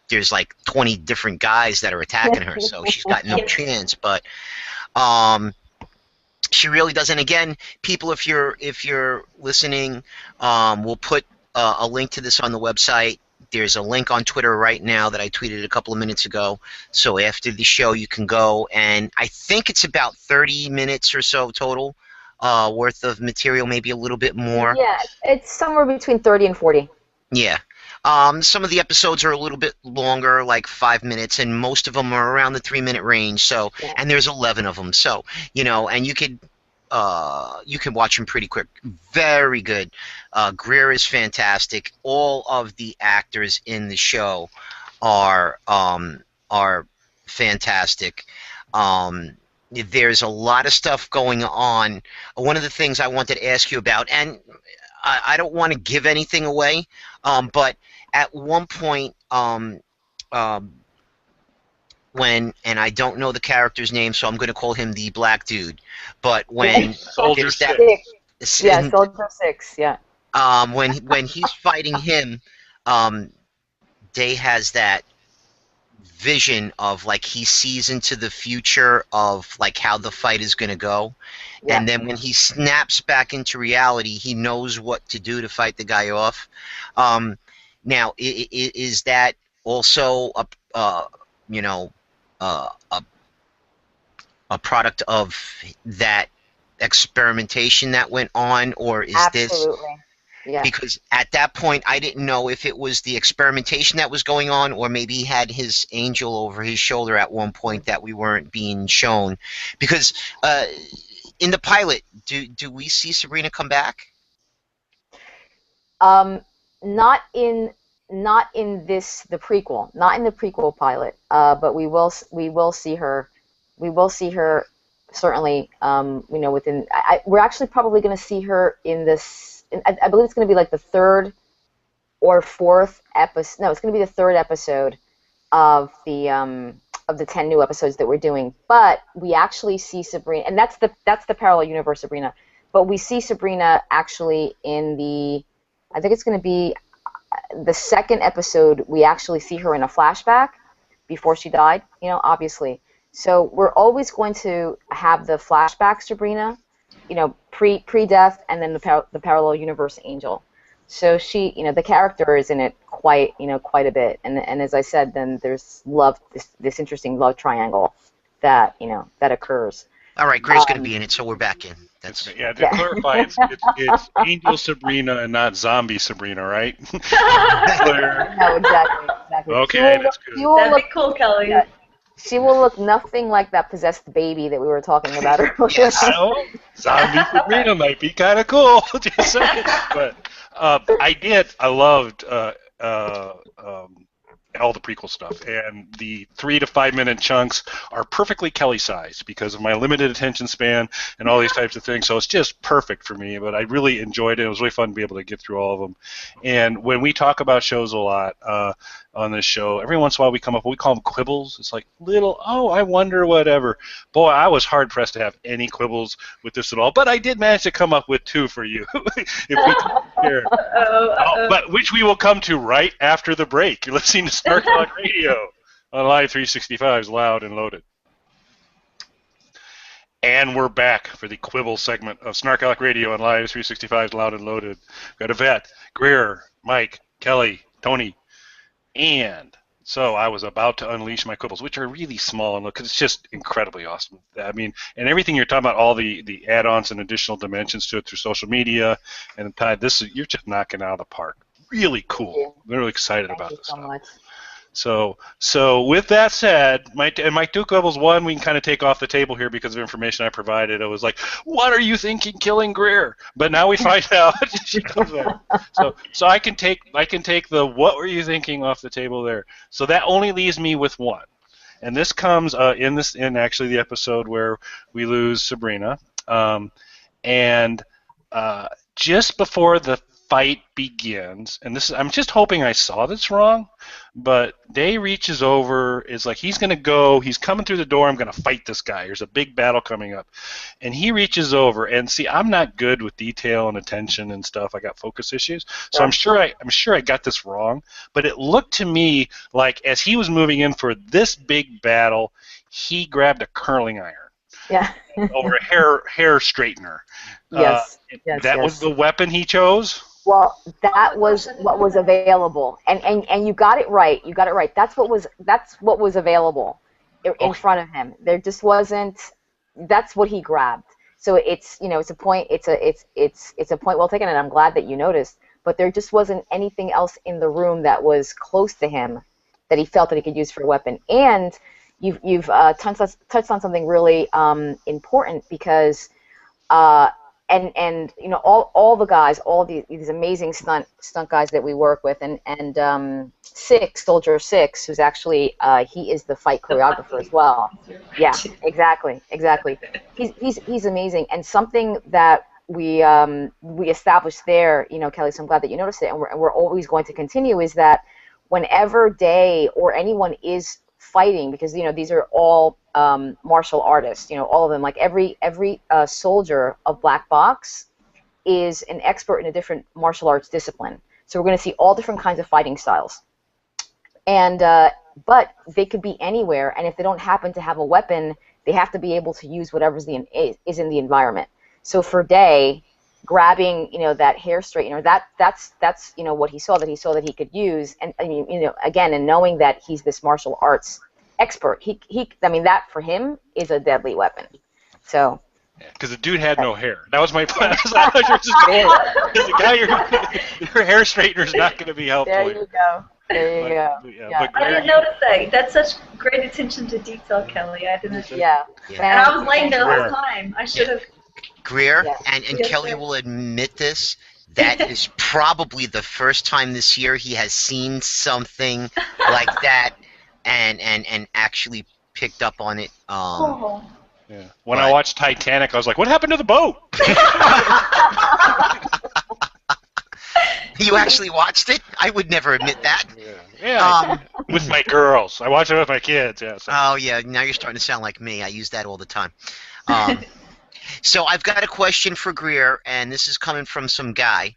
there's like 20 different guys that are attacking her, so she's got no chance. But she really does. And again, people, if you're listening, we'll put a link to this on the website. There's a link on Twitter right now that I tweeted a couple of minutes ago. So after the show, you can go, and I think it's about 30 minutes or so total worth of material, maybe a little bit more. Yeah, it's somewhere between 30 and 40. Yeah. Some of the episodes are a little bit longer, like 5 minutes, and most of them are around the 3-minute range. So, and there's 11 of them. So, and you can watch them pretty quick. Very good. Greer is fantastic. All of the actors in the show are fantastic. There's a lot of stuff going on. One of the things I wanted to ask you about, and I don't want to give anything away, but at one point, when, and I don't know the character's name, so I'm going to call him the black dude, but when Soldier that, yeah, Soldier 6, yeah. When he's fighting him, Day has that vision of, like, he sees into the future of, like, how the fight is going to go. Yeah. And then when he snaps back into reality, he knows what to do to fight the guy off. Now, is that also a product of that experimentation that went on, or is Absolutely. this? Yeah. Because at that point, I didn't know if it was the experimentation that was going on, or maybe he had his angel over his shoulder at one point that we weren't being shown. Because in the pilot, do we see Sabrina come back? Not in the prequel, not in the prequel pilot. But we will see her. We will see her certainly. Within. We're actually probably going to see her in this. I believe it's going to be like the 3rd or 4th episode. No, it's going to be the 3rd episode of the 10 new episodes that we're doing. But we actually see Sabrina, and that's the parallel universe Sabrina. But we see Sabrina actually in the. I think it's going to be the 2nd episode. We actually see her in a flashback before she died. Obviously. So we're always going to have the flashback Sabrina. Pre-death, and then the parallel universe angel. So she, the character is in it quite a bit. And as I said, then there's love, this interesting love triangle that that occurs. All right, Greer's going to be in it, so we're back in. That's to clarify, it's Angel Sabrina and not Zombie Sabrina, right? No, exactly. Okay, that's good. That'd be cool, Kelly. Yeah. She will look nothing like that possessed baby that we were talking about earlier. Yes. Zombie Sabrina might be kind of cool. Just saying. But I loved all the prequel stuff, and the 3 to 5 minute chunks are perfectly Kelly sized because of my limited attention span and all these types of things. So it's just perfect for me. But I really enjoyed it. It was really fun to be able to get through all of them. And when we talk about shows a lot on this show, every once in a while we come up, we call them quibbles. It's like little, I wonder, whatever. Boy, I was hard pressed to have any quibbles with this at all, but I did manage to come up with 2 for you, if we compare. But which we will come to right after the break. You're listening to SnarkAlecs Radio on Live 365's Loud and Loaded. And we're back for the quibble segment of SnarkAlecs Radio on Live 365's Loud and Loaded. We've got Evette, Greer, Mike, Kelly, Tony. And so I was about to unleash my quibbles, which are really small and look, because it's just incredibly awesome. I mean, and everything you're talking about, all the add-ons and additional dimensions to it through social media, and you're just knocking it out of the park. Really cool. I'm really excited about this stuff. Much. So with that said, my 2 quibbles, one we can kind of take off the table here because of information I provided. I was like, what are you thinking, killing Greer? But now we find out she comes back. So I can take the what were you thinking off the table there. So that only leaves me with one, and this comes in actually the episode where we lose Sabrina, and just before the fight begins, and this is, I'm just hoping I saw this wrong, but Day reaches over, is like, he's going to go, he's coming through the door, I'm going to fight this guy. There's a big battle coming up. And he reaches over, and see, I'm not good with detail and attention and stuff. I got focus issues. So I'm sure I got this wrong, but it looked to me like as he was moving in for this big battle, he grabbed a curling iron. Yeah. Over a hair straightener. Yes. That was the weapon he chose? Well, that was what was available, and you got it right. You got it right. That's what was available in front of him. There just wasn't. That's what he grabbed. So it's it's a point. It's a point well taken, and I'm glad that you noticed. But there just wasn't anything else in the room that was close to him that he felt that he could use for a weapon. And you've touched on something really important, because and all the guys, all these amazing stunt guys that we work with, and Soldier 6, who's actually he is the fight choreographer as well. Yeah, exactly. He's amazing, and something that we established there, Kelly. So I'm glad that you noticed it, and we're always going to continue, is that whenever Day or anyone is fighting, because these are all martial artists, all of them, like every soldier of Black Box is an expert in a different martial arts discipline. So we're going to see all different kinds of fighting styles, and but they could be anywhere, and if they don't happen to have a weapon, they have to be able to use whatever's is in the environment. So for Day, grabbing that hair straightener, that's what he saw that he could use, and again, and knowing that he's this martial arts expert, that for him is a deadly weapon. So because the dude had no hair. That was my plan. I thought you were just going, the guy your hair straightener is not going to be helpful. There you go. Yeah. I didn't notice that. That's such great attention to detail, Kelly. I didn't. Yeah. And I was laying there the whole time. I should have. Greer, and Kelly will admit this, that is probably the first time this year he has seen something like that and actually picked up on it. Yeah. When I watched Titanic, I was like, what happened to the boat? You actually watched it? I would never admit that. Yeah, with my girls. I watch it with my kids. Yeah. So. Oh, yeah, now you're starting to sound like me. I use that all the time. So I've got a question for Greer, and this is coming from some guy.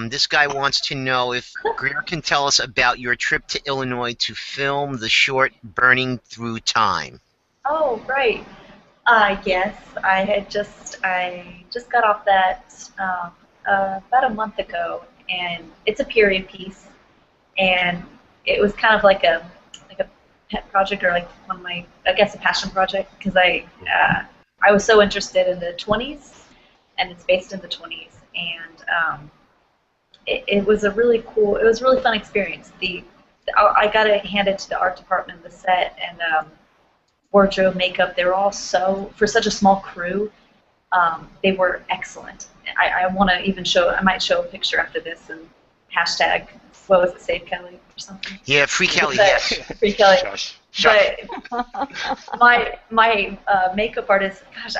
This guy wants to know if Greer can tell us about your trip to Illinois to film the short Burning Through Time. Oh, right. Yes, I just got off that about a month ago, and it's a period piece, and it was kind of like a pet project, or like one of my, I guess, a passion project, because I was so interested in the 20s, and it's based in the 20s, and it was a really cool, it was a really fun experience. I got to hand it to the art department, the set, and wardrobe, makeup. They were all for such a small crew, they were excellent. I want to even I might show a picture after this, and hashtag, what was it, Save Kelly or something? Yeah, Free Kelly, yes. Free Kelly. Shush. But my makeup artist, gosh,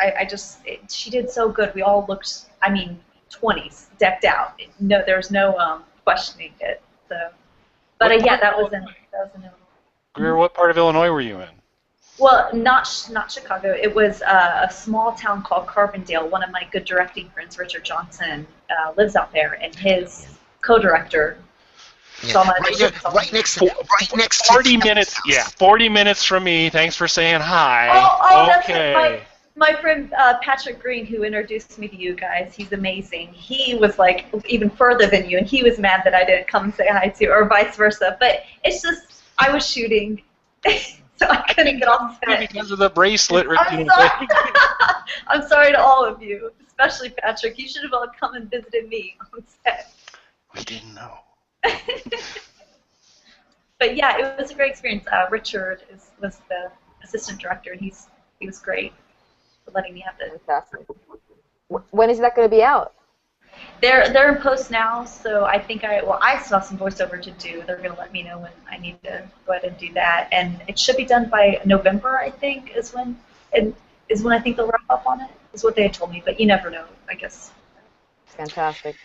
she did so good. We all looked, 20s, decked out. No, there was no questioning it. So, but yeah, that was in Illinois. Greer, what part of Illinois were you in? Well, not Chicago. It was a small town called Carbondale. One of my good directing friends, Richard Johnson, lives out there, and his co-director. Yeah. Right next to 40 minutes. Yeah, 40 minutes from me. Thanks for saying hi. Oh, okay. That's my friend Patrick Green, who introduced me to you guys. He's amazing. He was like even further than you, and he was mad that I didn't come and say hi to, or vice versa. But it's just I was shooting, so I couldn't get off set because of the bracelet. I'm sorry to all of you, especially Patrick. You should have all come and visited me on set. We didn't know. But yeah, it was a great experience. Richard was the assistant director, and he was great for letting me have the. Fantastic. When is that going to be out? They're in post now, so I think I saw some voiceover to do. They're going to let me know when I need to go ahead and do that, and it should be done by November. I think is when I think they'll wrap up on it. Is what they had told me, but you never know. I guess. Fantastic.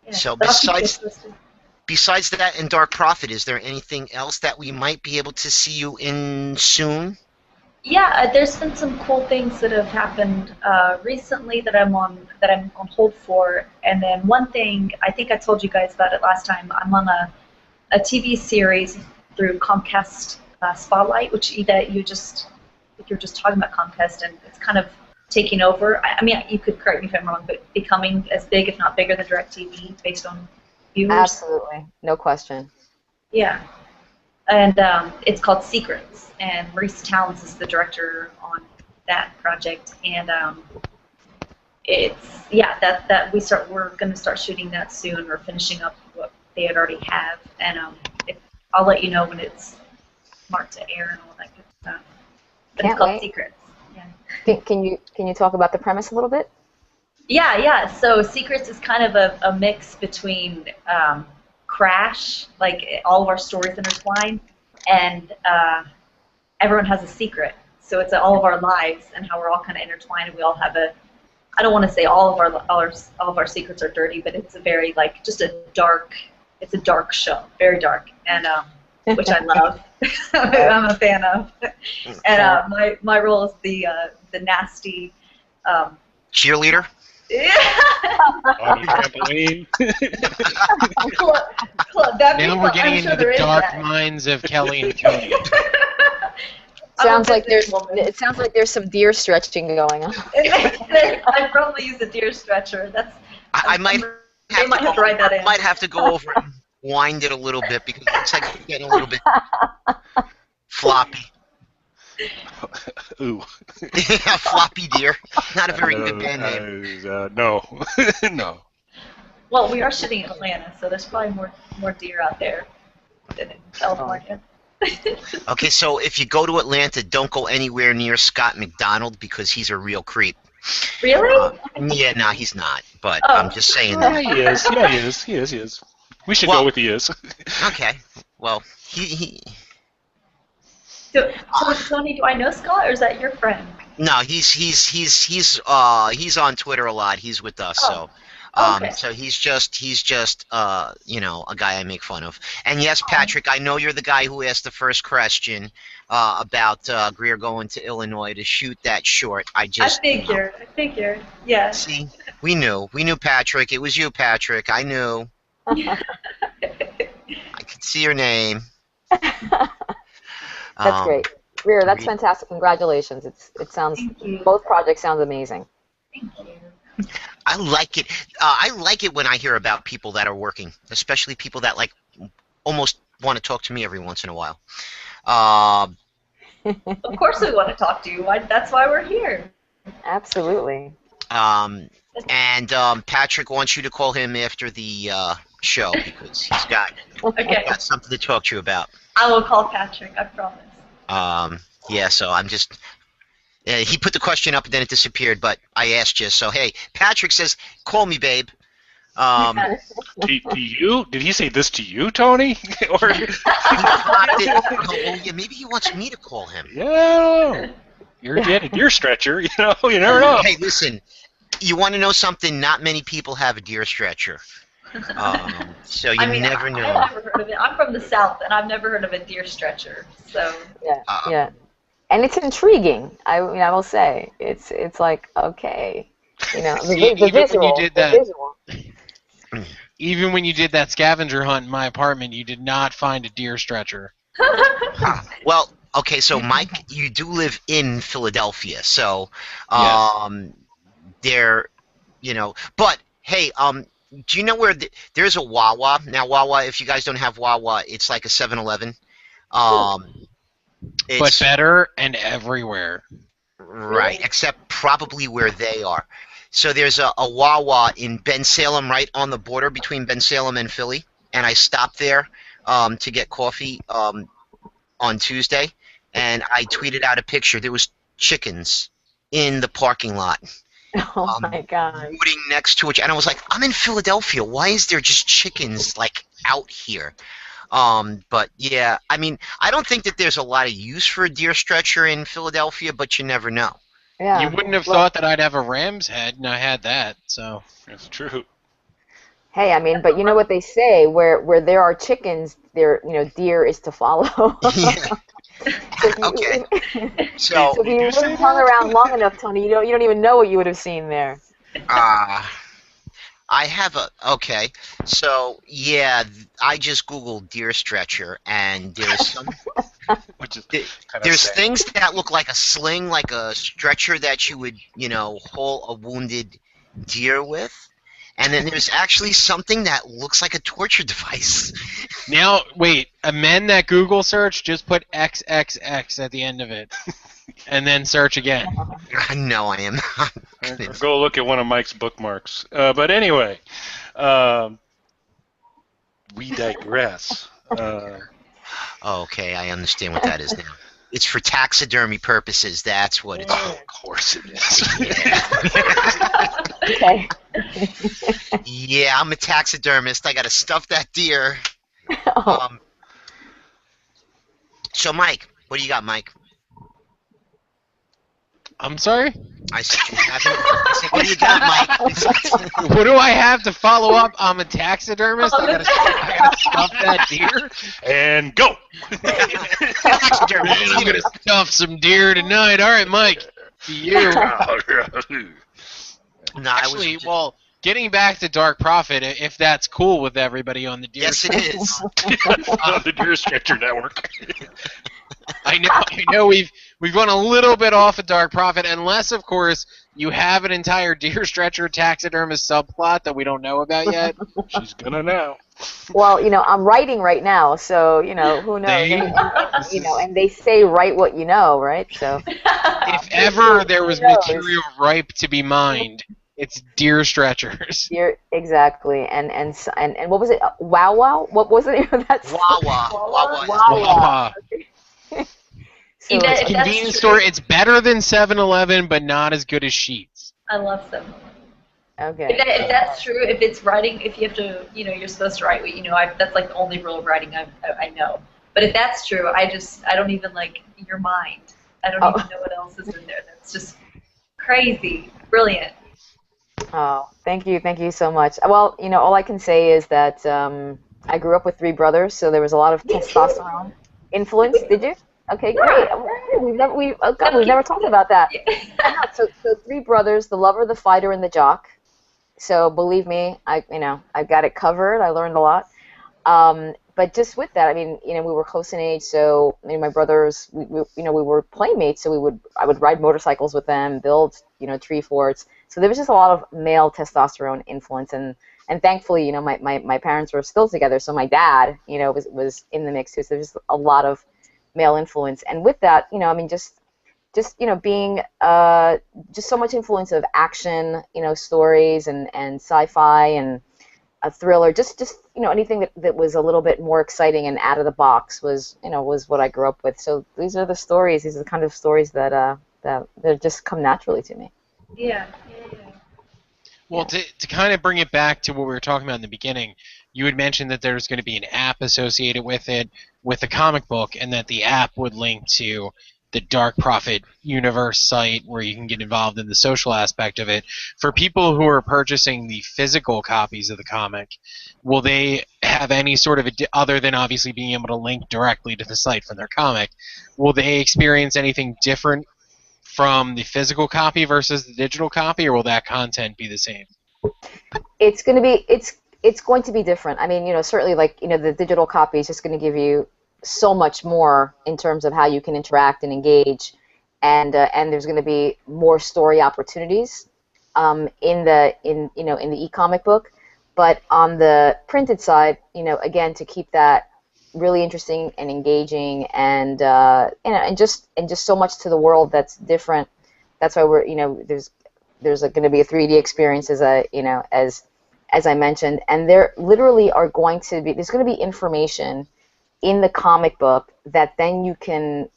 Yeah. So But I'll keep you posted. besides that and Dark Prophet, is there anything else that we might be able to see you in soon? Yeah, there's been some cool things that have happened recently that I'm on hold for. And then one thing, I think I told you guys about it last time. I'm on a TV series through Comcast Spotlight, which Evette, you're just talking about Comcast, and it's kind of taking over. I mean, you could correct me if I'm wrong, but becoming as big, if not bigger, than DirecTV based on viewers. Absolutely, no question. Yeah, and it's called Secrets, and Maurice Towns is the director on that project, and we're going to start shooting that soon. We're finishing up what they had already have, and I'll let you know when it's marked to air and all that good stuff. But Can't it's called wait. Secrets. Yeah. Can you talk about the premise a little bit? Yeah. So Secrets is kind of a mix between Crash, like all of our stories intertwine, and everyone has a secret. So it's all of our lives and how we're all kind of intertwined, and we all have a. I don't want to say all of our secrets are dirty, but it's a very just a dark. It's a dark show, very dark, and which I love. I'm a fan of. And my role is the nasty Cheerleader? Yeah. On your trampoline. Now we're getting into the dark minds of Kelly and Tony. Sounds like there's some deer stretching going on. I probably use a deer stretcher. I might have to write that in. I might have to go over and wind it a little bit because it looks like it's getting a little bit floppy. Ooh. Yeah, floppy deer. Not a very good band name. No. No. Well, we are shooting in Atlanta, so there's probably more deer out there than in California. Okay, so if you go to Atlanta, don't go anywhere near Scott McDonald because he's a real creep. Really? Yeah, no, he's not. But I'm just saying that. He is. Yeah, he is. We should go with he is. Okay. Well, he. So, Tony, do I know Scott, or is that your friend? No, he's on Twitter a lot. He's with us, so. Okay. So he's just a guy I make fun of. And yes, Patrick, I know you're the guy who asked the first question about Greer going to Illinois to shoot that short. I figured. Yeah. See, we knew, Patrick. It was you, Patrick. I knew. I could see your name. That's great. Greer, that's fantastic. Congratulations. It sounds, both projects sound amazing. Thank you. I like it. I like it when I hear about people that are working, especially people that almost want to talk to me every once in a while. Of course we want to talk to you. That's why we're here. Absolutely. And Patrick wants you to call him after the show because he's got something to talk to you about. I will call Patrick, I promise. Yeah, so I'm just... he put the question up and then it disappeared, but I asked you. So, hey, Patrick says, call me, babe. To you? Did he say this to you, Tony? Or yeah, maybe he wants me to call him. Yeah. You're a deer stretcher. You never know. Hey, listen, you want to know something? Not many people have a deer stretcher. So you never know. I've never heard of it. I'm from the South, and I've never heard of a deer stretcher. So yeah. And it's intriguing. I will say it's like okay, the visual. Even when you did that scavenger hunt in my apartment, you did not find a deer stretcher. Well, okay, so Mike, you do live in Philadelphia, so but hey, do you know where there's a Wawa? Now Wawa, if you guys don't have Wawa, it's like a 7-Eleven. But better and everywhere. Right, except probably where they are. So there's a Wawa in Bensalem, right on the border between Bensalem and Philly, and I stopped there to get coffee on Tuesday, and I tweeted out a picture. There was chickens in the parking lot. Oh my God! Rooting next to it, and I was like, I'm in Philadelphia. Why is there just chickens out here? But yeah, I mean, I don't think that there's a lot of use for a deer stretcher in Philadelphia, but you never know. Yeah. You wouldn't have thought that I'd have a ram's head, and I had that, so. That's true. Hey, I mean, but you know what they say, where there are chickens, there, deer is to follow. Yeah. So if Okay. you, So, so if Did you you would say have hung that? around long enough, Tony, you don't even know what you would have seen there. uh, I have a okay. So yeah, I just googled deer stretcher, and Which is th- kind of there's sad. things that look like a sling, like a stretcher that you would haul a wounded deer with, and then there's actually something that looks like a torture device. Now, wait, amend that Google search, just put XXX at the end of it, and then search again. No, I am not. Or go look at one of Mike's bookmarks. But anyway, we digress. Okay, I understand what that is now. It's for taxidermy purposes. That's what it's for. Of course it is. Yeah. Okay. Yeah, I'm a taxidermist. I got to stuff that deer. Oh, So, Mike, what do you got, Mike? I'm sorry? I said you haven't. I said, what do you got, Mike? What do I have to follow up? I'm a taxidermist. I gotta stuff that deer. And go! Taxidermy. Man, I'm gonna stuff some deer tonight. All right, Mike. To you. No, Actually, well, getting back to Dark Prophet, if that's cool with everybody on the deer. yes, it is. On the Deer Stretcher Network. I know we've gone a little bit off of Dark Prophet, unless of course you have an entire deer stretcher taxidermist subplot that we don't know about yet. She's gonna know. well, I'm writing right now, so who knows? And they say write what you know, right? So If ever there was material ripe to be mined, it's deer stretchers. exactly, and what was it? Wow wow? What was it? That's Wawa. Wawa. Wawa. So, Evette, if that's Convenience true- store. It's better than 7-Eleven, but not as good as Sheetz. I love them. okay. If that's true, if it's writing, if you have to, you're supposed to write what you know. That's like the only rule of writing I know. But if that's true, I don't even like your mind. I don't even know what else is in there. That's just crazy, brilliant. Oh, thank you so much. Well, all I can say is that I grew up with 3 brothers, so there was a lot of testosterone influence. Did you? Okay, great. We've never talked about that. So 3 brothers, the lover, the fighter, and the jock. So believe me, I've got it covered. I learned a lot. But just with that, I mean, we were close in age, so my brothers, we were playmates, so I would ride motorcycles with them, build, tree forts. So there was just a lot of male testosterone influence, and thankfully, my parents were still together, so my dad, was in the mix too. So there's just a lot of male influence, and with that, I mean, just being just so much influence of action, stories and sci-fi and a thriller, just anything that was a little bit more exciting and out of the box was what I grew up with. So these are the stories. These are the kind of stories that just come naturally to me. Yeah. Well, to kind of bring it back to what we were talking about in the beginning, you had mentioned that there's going to be an app associated with it, with the comic book, and that the app would link to the Dark Prophet universe site where you can get involved in the social aspect of it. For people who are purchasing the physical copies of the comic, will they have any sort of, other than obviously being able to link directly to the site for their comic, will they experience anything different from the physical copy versus the digital copy, or will that content be the same? It's going to be different. I mean, certainly, like, the digital copy is just going to give you so much more in terms of how you can interact and engage, and there's going to be more story opportunities in the e-comic book. But on the printed side, again, to keep that really interesting and engaging, and just so much to the world that's different. That's why we're there's going to be a 3D experience, as I mentioned, and there literally are going to be there's going to be information in the comic book that then you can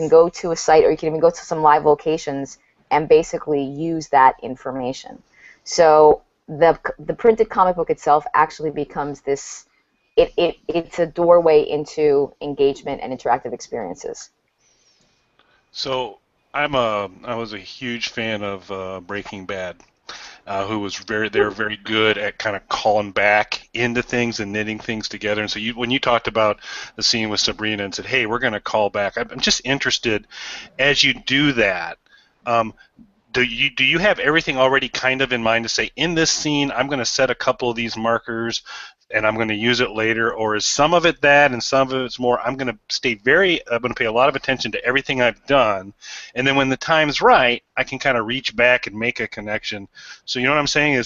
go to a site, or you can even go to some live locations and basically use that information. So the printed comic book itself actually becomes this. It's a doorway into engagement and interactive experiences. So I was a huge fan of Breaking Bad, who was they're very good at kind of calling back into things and knitting things together. And so when you talked about the scene with Sabrina and said, hey, we're going to call back, I'm just interested, as you do that, do you have everything already kind of in mind to say, in this scene, I'm going to set a couple of these markers and I'm going to use it later, or is some of it that and some of it's more, I'm going to pay a lot of attention to everything I've done, and then when the time's right, I can kind of reach back and make a connection. So you know what I'm saying?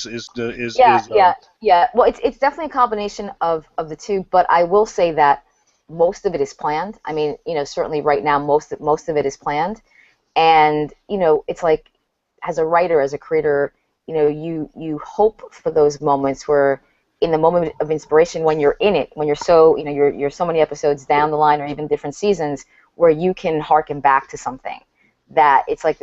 Yeah. Well, it's definitely a combination of the two, but I will say that most of it is planned. I mean, certainly right now most of it is planned, and it's like, as a writer, as a creator, you hope for those moments where, in the moment of inspiration, when you're in it, when you're so, you're so many episodes down the line, or even different seasons, where you can harken back to something that it's like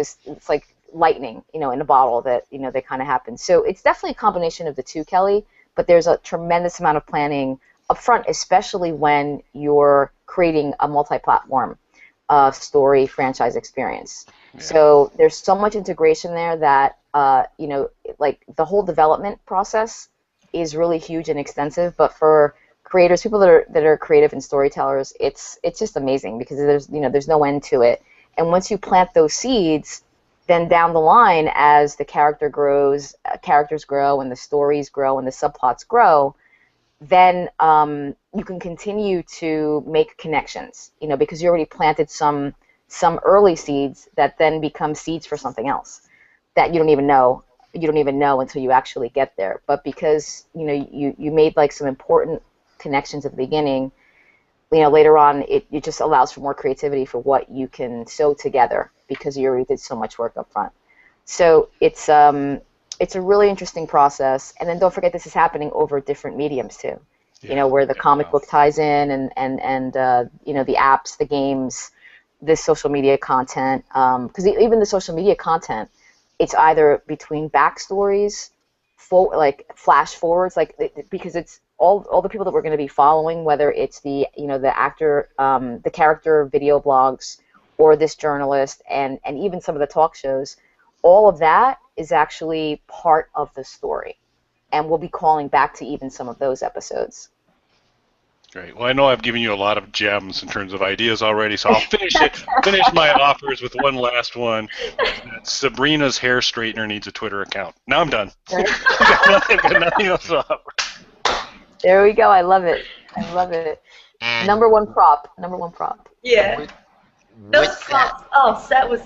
lightning, in a bottle that, that kind of happens. So it's definitely a combination of the two, Kelly, but there's a tremendous amount of planning up front, especially when you're creating a multi-platform story franchise experience. Yeah. So there's so much integration there that, like the whole development process is really huge and extensive, but for creators, people that are creative and storytellers, it's just amazing because there's no end to it. And once you plant those seeds, then down the line, as the characters grow and the stories grow and the subplots grow, then you can continue to make connections, because you already planted some early seeds that then become seeds for something else that you don't even know until you actually get there. But because you made like some important connections at the beginning, later on it just allows for more creativity for what you can sew together because you already did so much work up front. So it's a really interesting process. And then don't forget, this is happening over different mediums too. Yeah, where the comic book ties in and the apps, the games, the social media content. Because even the social media content, it's either between backstories, like flash forwards, because it's all the people that we're going to be following, whether it's the actor, the character video blogs, or this journalist, and even some of the talk shows. All of that is actually part of the story, and we'll be calling back to even some of those episodes. Great. Well, I know I've given you a lot of gems in terms of ideas already, so I'll finish my offers with one last one. Sabrina's hair straightener needs a Twitter account. Now I'm done. I've got nothing else to offer. There we go. I love it. And number one prop. Yeah. Those props. Oh, Set was.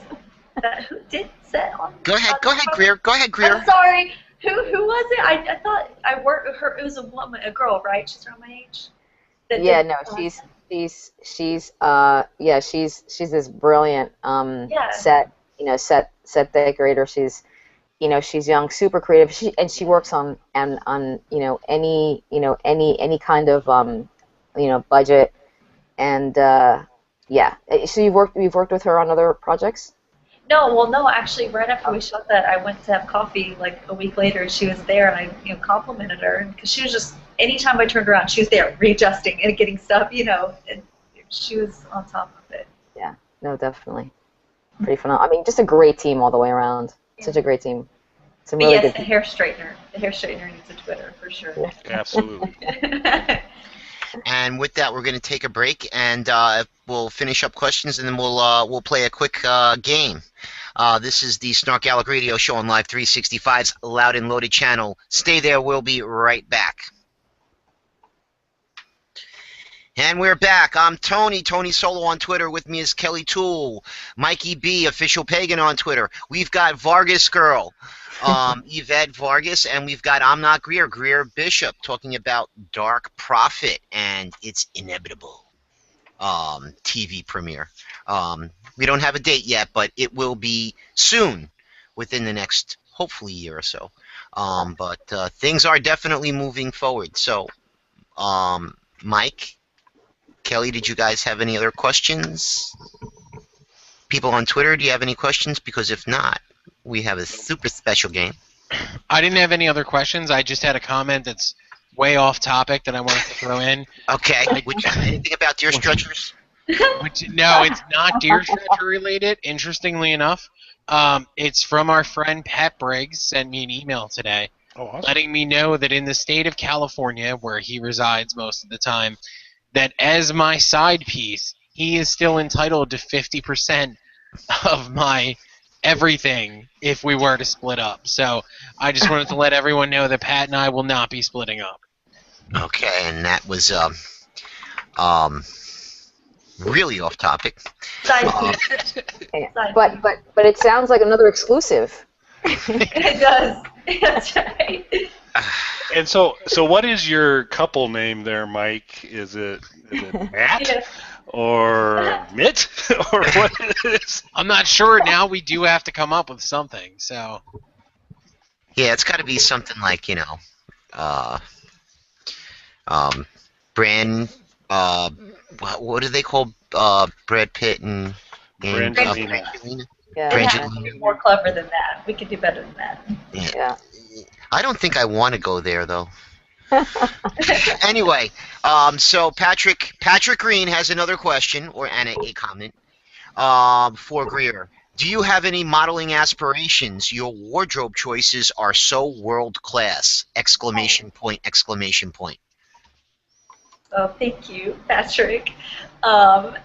Who did Set on? Go ahead, Greer. I'm sorry. Who was it? I thought I worked with her. It was a woman, a girl, right? She's around my age. Yeah, no, she's this brilliant set decorator. She's young, super creative. She works on any kind of budget, and So you've worked with her on other projects? No, actually, right after we shot that, I went to have coffee like a week later, and she was there, and I complimented her because she was just, anytime I turned around, she was there readjusting and getting stuff, and she was on top of it. Yeah, no, definitely. Pretty phenomenal. I mean, just a great team all the way around. Yeah. Such a great team. Some really good. The hair straightener. The hair straightener needs a Twitter for sure. Yeah. Absolutely. And with that, we're going to take a break, and we'll finish up questions, and then we'll play a quick game. This is the SnarkAlec Radio Show on Live 365's Loud and Loaded channel. Stay there. We'll be right back. And we're back. I'm Tony Solo on Twitter. With me is Kelly Toole, Mikey B, Official Pagan on Twitter. We've got Vargas Girl, Evette Vargas, and we've got I'm Not Greer, Greer Bishop, talking about Dark Prophet and its inevitable TV premiere. We don't have a date yet, but it will be soon, within the next, hopefully, year or so. But things are definitely moving forward. So, Mike, Kelly, did you guys have any other questions? People on Twitter, do you have any questions? Because if not, we have a super special game. I didn't have any other questions. I just had a comment that's way off topic that I wanted to throw in. Okay. Anything about deer stretchers? No, it's not deer stretcher related, interestingly enough. It's from our friend Pat Briggs. Sent me an email today, Oh, awesome. letting me know that in the state of California, where he resides most of the time, that as my side piece, he is still entitled to 50% of my everything if we were to split up. So I just wanted to let everyone know that Pat and I will not be splitting up. Okay, and that was really off topic. Side Uh, piece. Side But it sounds like another exclusive. It does. That's right. And so what is your couple name there, Mike? Is it Matt Yeah. or Mitt or what is? I'm not sure now. We do have to come up with something. So Yeah, it's got to be something like, Brand. What do they call Brad Pitt and Brangelina. Brangelina? Yeah. It has to Brangelina? be more clever than that. We could do better than that. Yeah. I don't think I want to go there though. Anyway, so Patrick Green has another question and a comment for Greer. Do you have any modeling aspirations? Your wardrobe choices are so world class! Exclamation point! Exclamation point! Oh, thank you, Patrick. Not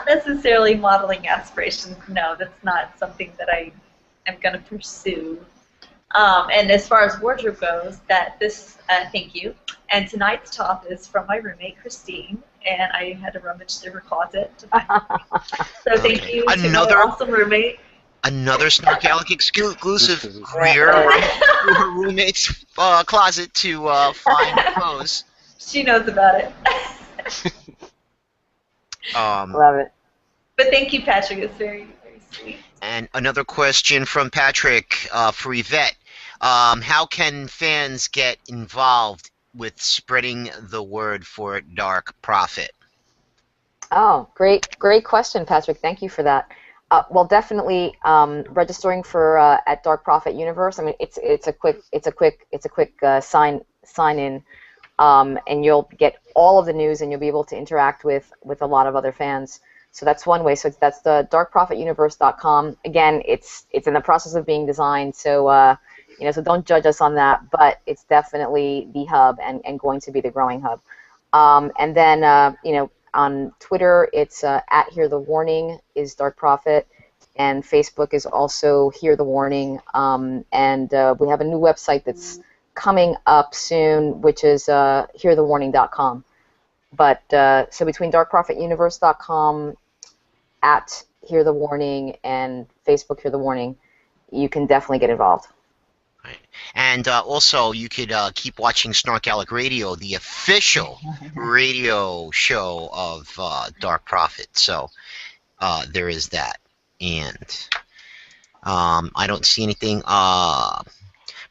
necessarily modeling aspirations. No, that's not something that I am going to pursue. And as far as wardrobe goes, thank you. And tonight's top is from my roommate, Christine, and I had to rummage through her closet to find it. So thank you to my awesome roommate. Another SnarkAlec exclusive. Greer went through her roommate's closet to find clothes. She knows about it. Love it. But thank you, Patrick. It's very, very sweet. And another question from Patrick for Evette. How can fans get involved with spreading the word for Dark Prophet? Oh, great question, Patrick. Thank you for that. Well, definitely registering for at Dark Prophet Universe. I mean, it's a quick sign in, and you'll get all of the news, and you'll be able to interact with a lot of other fans. So that's one way. So that's the darkprophetuniverse.com. Again, it's in the process of being designed. So so don't judge us on that. But it's definitely the hub and going to be the growing hub. And then on Twitter, it's at Hear the Warning is Dark Prophet, and Facebook is also Hear the Warning. And we have a new website that's coming up soon, which is hearthewarning.com. But so between darkprophetuniverse.com, at Hear the Warning, and Facebook Hear the Warning, you can definitely get involved. Right. And also, you could keep watching SnarkAlec Radio, the official radio show of Dark Prophet. So there is that. And I don't see anything.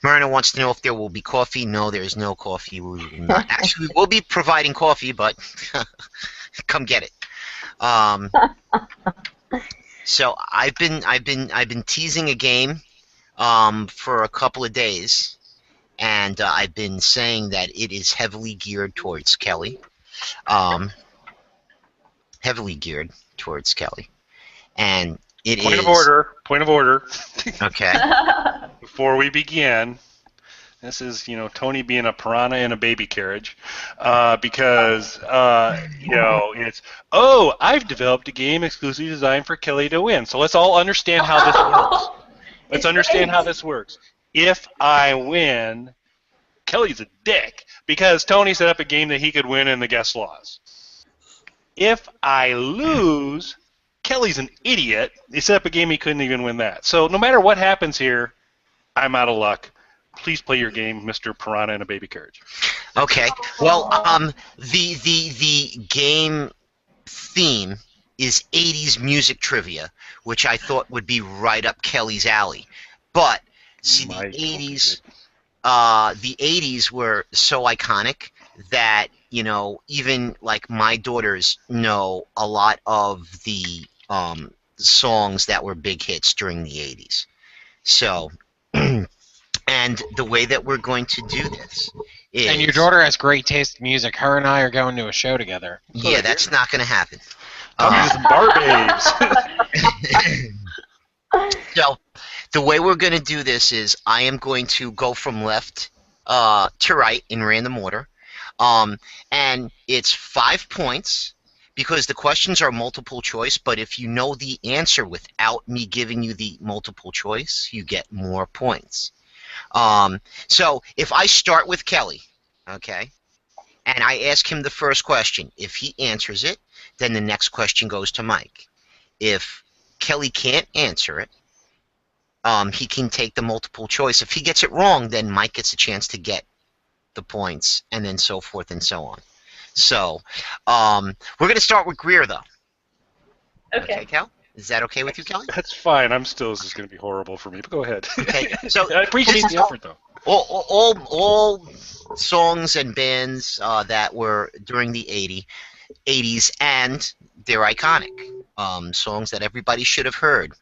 Marina wants to know if there will be coffee. No, there is no coffee. We will not. Actually, we will be providing coffee, but come get it. So I've been teasing a game for a couple of days, and I've been saying that it is heavily geared towards Kelly. Heavily geared towards Kelly, and it Point of order. Okay. Before we begin, this is Tony being a piranha in a baby carriage, because it's I've developed a game exclusively designed for Kelly to win. So let's all understand how this works. Let's understand how this works. If I win, Kelly's a dick because Tony set up a game that he could win in the guest laws. If I lose, Kelly's an idiot. He set up a game he couldn't even win that. So no matter what happens here, I'm out of luck. Please play your game, Mr. Piranha in a baby carriage. Okay. Well, the game theme is 80s music trivia, which I thought would be right up Kelly's alley. But see, the 80s were so iconic that even like my daughters know a lot of the songs that were big hits during the 80s. So, and the way that we're going to do this is... And your daughter has great taste in music. Her and I are going to a show together. Yeah, that's not going to happen. Some Barbades. So the way we're going to do this is I am going to go from left to right in random order. And it's 5 points because the questions are multiple choice, but if you know the answer without me giving you the multiple choice, you get more points. So if I start with Kelly, okay, and I ask him the first question, if he answers it, then the next question goes to Mike. If Kelly can't answer it, he can take the multiple choice. If he gets it wrong, then Mike gets a chance to get the points, and then so forth and so on. So, we're going to start with Greer, though. Okay. Cal? Is that okay with you, Kelly? That's fine. This is going to be horrible for me, but go ahead. Okay. So I appreciate the effort, though. All songs and bands that were during the 80s, and they're iconic. Songs that everybody should have heard.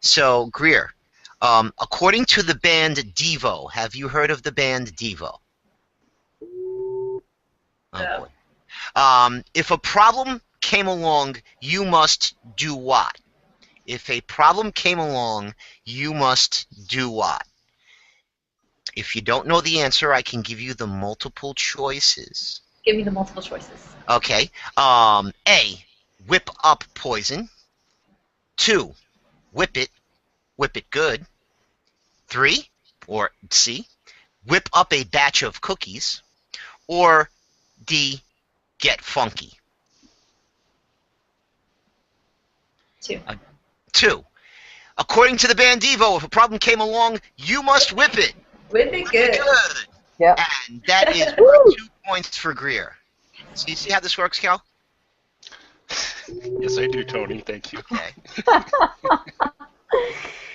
So, Greer, according to the band Devo, have you heard of the band Devo? No. If a problem came along, you must do what? If a problem came along, you must do what? If you don't know the answer, I can give you the multiple choices. Give me the multiple choices. Okay. A, whip up poison. 2, whip it good. 3, or C, whip up a batch of cookies. Or D, get funky. 2. 2. According to the band Devo, if a problem came along, you must whip it. Whip it good. Yep. And that is 2 points for Greer. So you see how this works, Cal? Yes, I do, Tony. Thank you. Okay.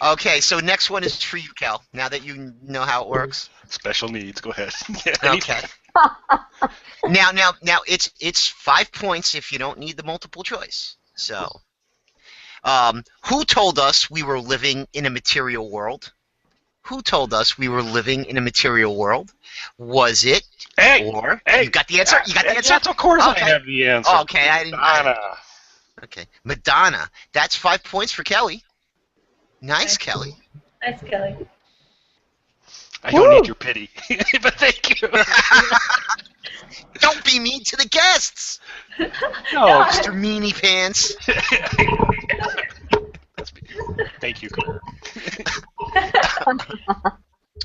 Okay, so next one is for you, Cal, now that you know how it works. Special needs. Go ahead. Okay. Now, it's 5 points if you don't need the multiple choice. So, who told us we were living in a material world? Who told us we were living in a material world? Was it? Hey, you got the answer? You got the answer? Yes, of course Okay. I have the answer. Okay, I didn't. Madonna. Okay, Madonna. That's 5 points for Kelly. Nice, Kelly. Nice, Kelly. I don't need your pity, but thank you. Don't be mean to the guests, No, Mr. Meanie Pants. thank you, Claire.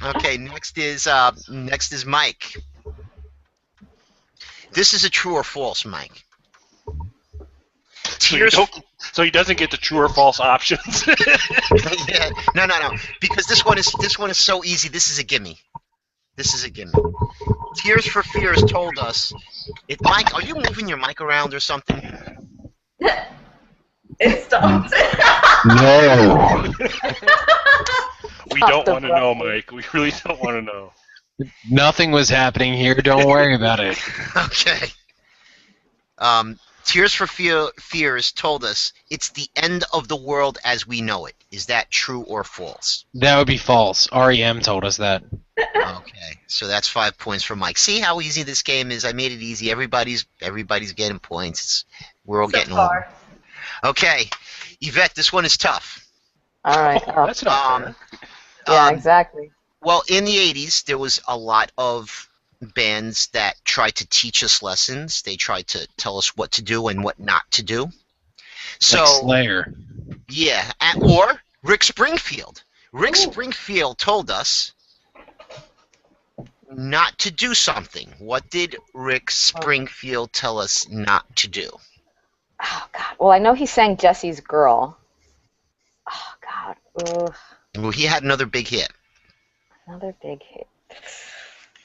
Okay, next is Mike. This is a true or false, Mike. So he doesn't get the true or false options. Yeah, no. Because this one is so easy. This is a gimme. Tears for Fears told us. Mike, are you moving your mic around or something? It stopped. No. We don't want to know, Mike. We really don't want to know. Nothing was happening here. Don't worry about it. Okay. Tears for Fears told us it's the end of the world as we know it. Is that true or false? That would be false. REM told us that. Okay, so that's 5 points for Mike. See how easy this game is? I made it easy. Everybody's getting points. We're all getting along. Okay, Evette, this one is tough. All right. Oh, That's not fair. yeah, exactly. Well, in the 80s, there was a lot of bands that tried to teach us lessons. They tried to tell us what to do and what not to do. So, Like Slayer. yeah, or Rick Springfield. Rick Springfield told us not to do something. What did Rick Springfield tell us not to do? Oh God. Well, I know he sang Jesse's Girl. Oh God. Ugh. Well, he had another big hit. Another big hit.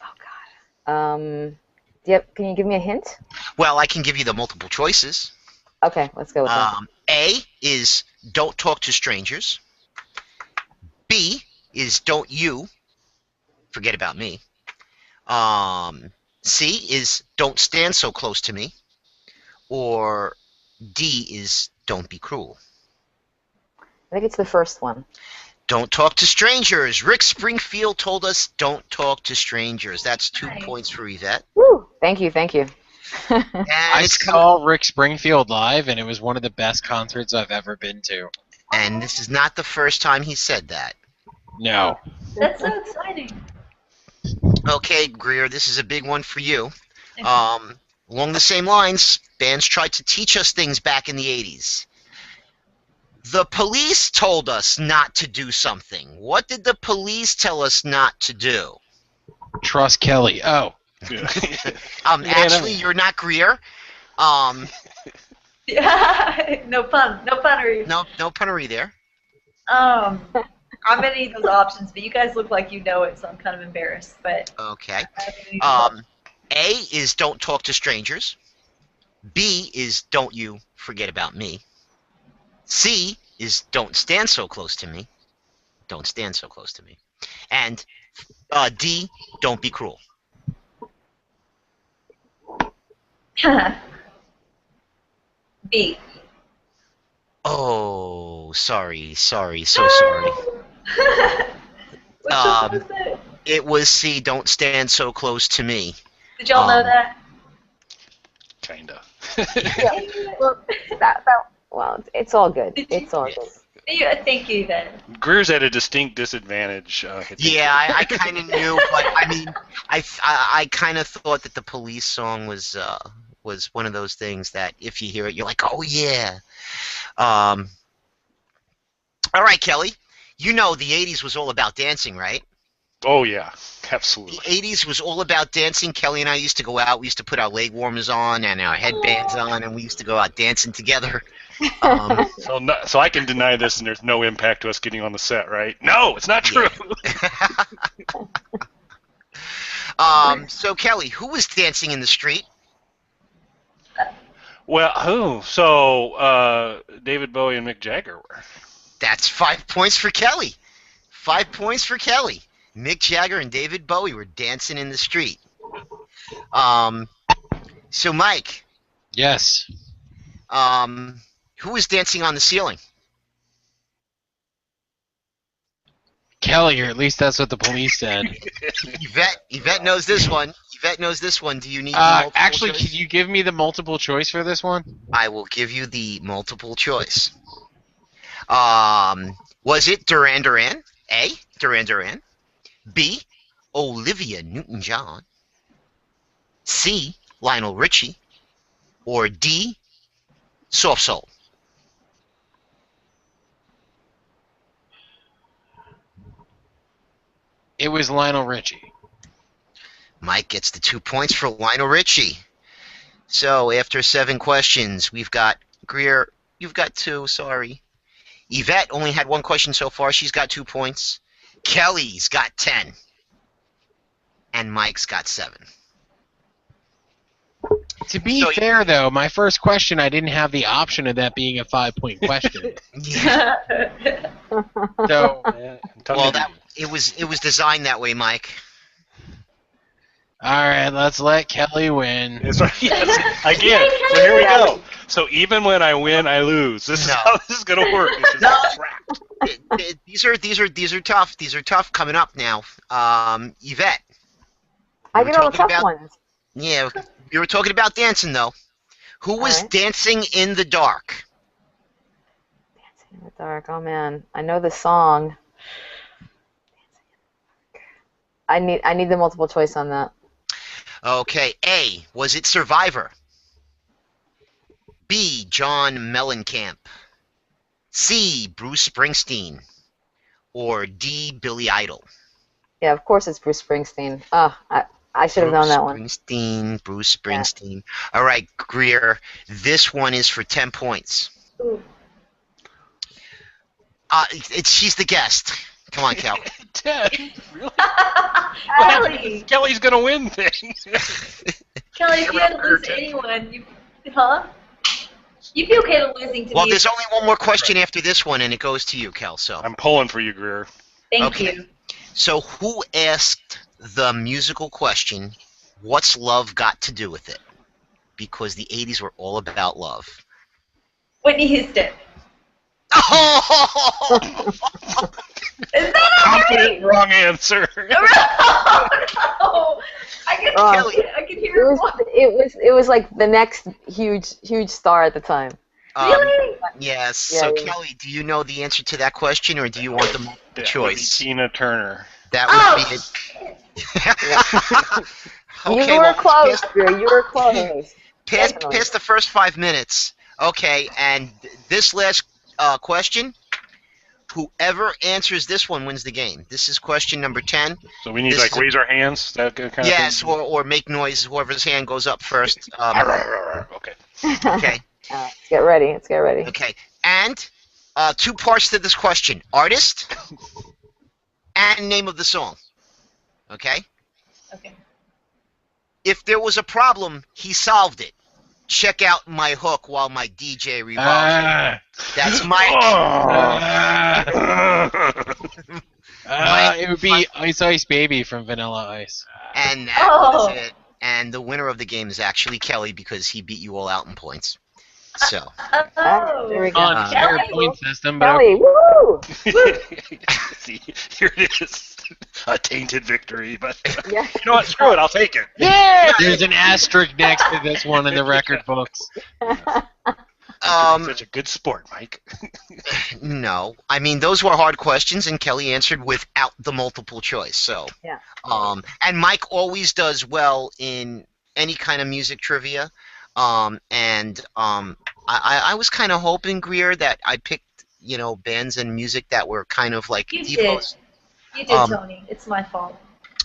Oh God. Yep. Can you give me a hint? Well, I can give you the multiple choices. Okay, let's go with that. A is don't talk to strangers. B is don't you forget about me. C is don't stand so close to me. Or D is don't be cruel. I think it's the first one. Don't talk to strangers. Rick Springfield told us don't talk to strangers. That's 2 Nice. points for Evette. Woo! Thank you. Thank you. And I it's saw Rick Springfield live, and it was one of the best concerts I've ever been to. And this is not the first time he said that. No. That's so exciting. Okay, Greer, this is a big one for you. Along the same lines, bands tried to teach us things back in the 80s. The police told us not to do something. What did the police tell us not to do? Trust Kelly. Oh. Actually, you're not Greer. Yeah, no punnery. No punnery there. I'm gonna need those options, but you guys look like you know it, so I'm kind of embarrassed. But Okay. I'm gonna need those options. A is don't talk to strangers. B is don't you forget about me. C is don't stand so close to me. Don't stand so close to me. And D, don't be cruel. B. Oh, sorry, so sorry. Which one was it? It was C, don't stand so close to me. Did y'all know that? Kinda. Well, it's all good. Did you- It's all good. Thank you, then. Greer's at a distinct disadvantage. Yeah, I kind of knew, but I mean, I kind of thought that the police song was one of those things that if you hear it, you're like, oh yeah. All right, Kelly. You know the 80s was all about dancing, right? Oh yeah, absolutely. The 80s was all about dancing. Kelly and I used to go out. We used to put our leg warmers on and our headbands on, and we used to go out dancing together. So I can deny this, and there's no impact to us getting on the set, right? No, it's not true. So Kelly, who was dancing in the street? Well, who? So David Bowie and Mick Jagger were. That's 5 points for Kelly. 5 points for Kelly. Mick Jagger and David Bowie were dancing in the street. So Mike. Yes. Who was dancing on the ceiling? Kelly, or at least that's what the police said. Evette knows this one. Evette knows this one. Do you need the multiple actually, choice? can you give me the multiple choice for this one? I will give you the multiple choice. Was it Duran Duran? A, Duran Duran. B, Olivia Newton-John. C, Lionel Richie. Or D, Soft Soul. It was Lionel Richie. Mike gets the 2 points for Lionel Richie. So after 7 questions, we've got Greer. You've got 2. Sorry. Evette only had 1 question so far. She's got 2 points. Kelly's got 10. And Mike's got 7. To be fair, though, my first question, I didn't have the option of that being a 5-point question. Yeah. So, Well, it was designed that way, Mike. all right, let's let Kelly win. Yes, again, so here we go. So even when I win, I lose. This is how this is gonna work. This is a trap. These are tough. These are tough coming up now. Evette. I get all the tough ones. Yeah, we were talking about dancing though. Who was dancing in the dark? Dancing in the dark. Oh man, I know the song. I need the multiple choice on that. Okay, A, was it Survivor? B, John Mellencamp. C, Bruce Springsteen. Or D, Billy Idol. Yeah, of course it's Bruce Springsteen. I should have known that one. Bruce Springsteen. Yeah. All right, Greer, this one is for 10 points. Ooh. She's the guest. Come on, Kel. 10? Really? Kelly! Kelly's gonna win things. Kelly, if you had to lose to anyone, you'd be okay to losing to me. Well, there's only one more question after this one, and it goes to you, Kel. So I'm pulling for you, Greer. Thank you. So who asked the musical question, what's love got to do with it? Because the 80s were all about love. Whitney Houston. Oh! Is that Confident wrong answer. No! I can hear it was like the next huge star at the time. Really? Yes. Yeah, So, yeah. Kelly, do you know the answer to that question, or do you want the multiple That would be choice? Tina Turner. That would be it. Okay, You were well, close, Greer. You were close. Definitely. past the first 5 minutes. Okay, and this last question, whoever answers this one wins the game. This is question number 10. So we need This is raise our hands, that kind of Yes, thing. or make noise. Whoever's hand goes up first. Okay. Okay. Let's get ready. Let's get ready. Okay. And 2 parts to this question: artist and name of the song. Okay. Okay. If there was a problem, he solved it. Check out my hook while my DJ revolves. That's Mike. It would be Ice Ice Baby from Vanilla Ice. And that was it. And the winner of the game is actually Kelly because he beat you all out in points. So. There we go. On fair Kelly. point system, but Kelly, woo! See, here it is. A tainted victory, but Yeah. you know what? Screw it. I'll take it. there's an asterisk next to this one in the record books. Such a good sport, Mike. No, I mean those were hard questions, and Kelly answered without the multiple choice. So, Yeah. And Mike always does well in any kind of music trivia. I was kind of hoping, Greer, that I picked bands and music that were kind of like You Devos. did. You did, Tony. It's my fault.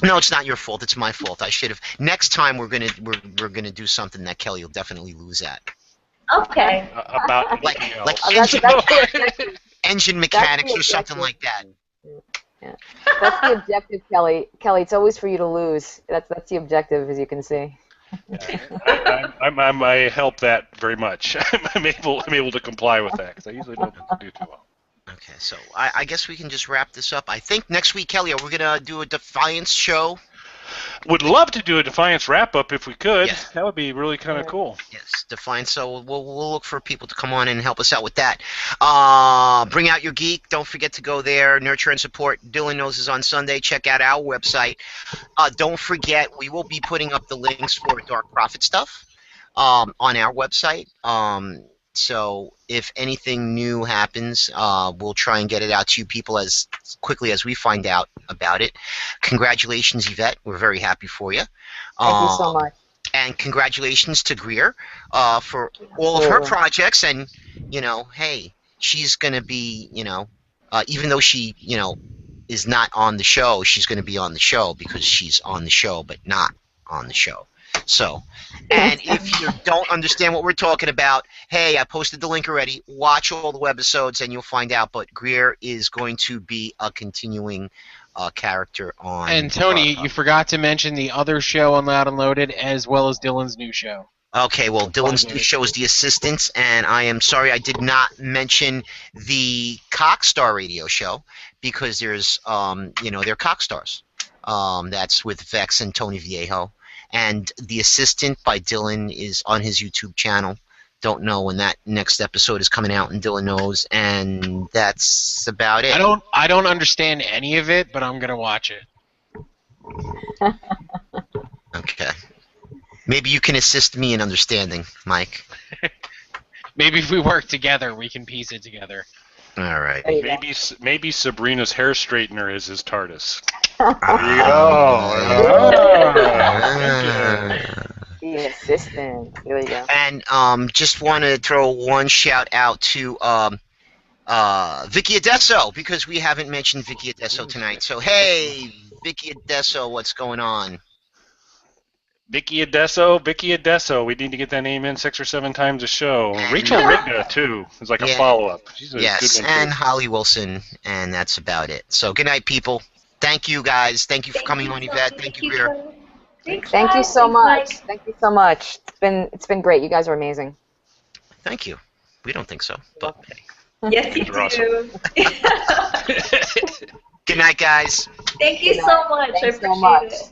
No, it's not your fault. It's my fault. I should have. Next time we're gonna do something that Kelly will definitely lose at. Okay. About Like anything like else. engine mechanics the or something objective. like that. Yeah. That's the objective, Kelly. Kelly, it's always for you to lose. That's the objective, as you can see. I help that very much. I'm able to comply with that because I usually don't do too well. Okay, so I guess we can just wrap this up. I think next week, Kelly, are we gonna do a Defiance show? Would love to do a Defiance wrap-up if we could. Yes. That would be really kind of cool. Yes, Defiance. So we'll look for people to come on and help us out with that. Bring out your geek. Don't forget to go there. Nurture and support. Dylan Knows is on Sunday. Check out our website. Don't forget, we will be putting up the links for Dark Prophet stuff on our website. So if anything new happens, we'll try and get it out to you people as quickly as we find out about it. Congratulations, Evette. We're very happy for you. Thank you so much. And congratulations to Greer for all of her projects. And, hey, she's going to be, even though she, is not on the show, she's going to be on the show because she's on the show but not on the show. So, and if you don't understand what we're talking about, hey, I posted the link already. Watch all the webisodes and you'll find out. But Greer is going to be a continuing character on. And Tony, you forgot to mention the other show on Loud and Loaded as well as Dylan's new show. Okay, well, Dylan's new show is The Assistants, and I am sorry I did not mention the Cockstar radio show because there's, they're Cockstars. That's with Vex and Tony Viejo. And The Assistant by Dylan is on his YouTube channel. Don't know when that next episode is coming out, and Dylan knows. And that's about it. I don't understand any of it, but I'm gonna watch it. Okay. Maybe you can assist me in understanding, Mike. Maybe if we work together, we can piece it together. All right. Maybe Sabrina's hair straightener is his TARDIS. The assistant. Here we go. And just want to throw one shout out to Vicky Adesso because we haven't mentioned Vicky Adesso tonight. So hey, Vicky Adesso, what's going on? Vicky Adesso. We need to get that name in 6 or 7 times a show. Rachel Rigda, too, is like a follow-up. She's a good one, and too. Holly Wilson, and that's about it. So good night, people. Thank you, guys. Thank you for coming on, Evette. Thank you, Greer. Thank you so much. Thank you so much. It's been great. You guys are amazing. Thank you. We don't think so, but Yes, you do. good night, guys. Thank you so much. Thanks I so appreciate much. it.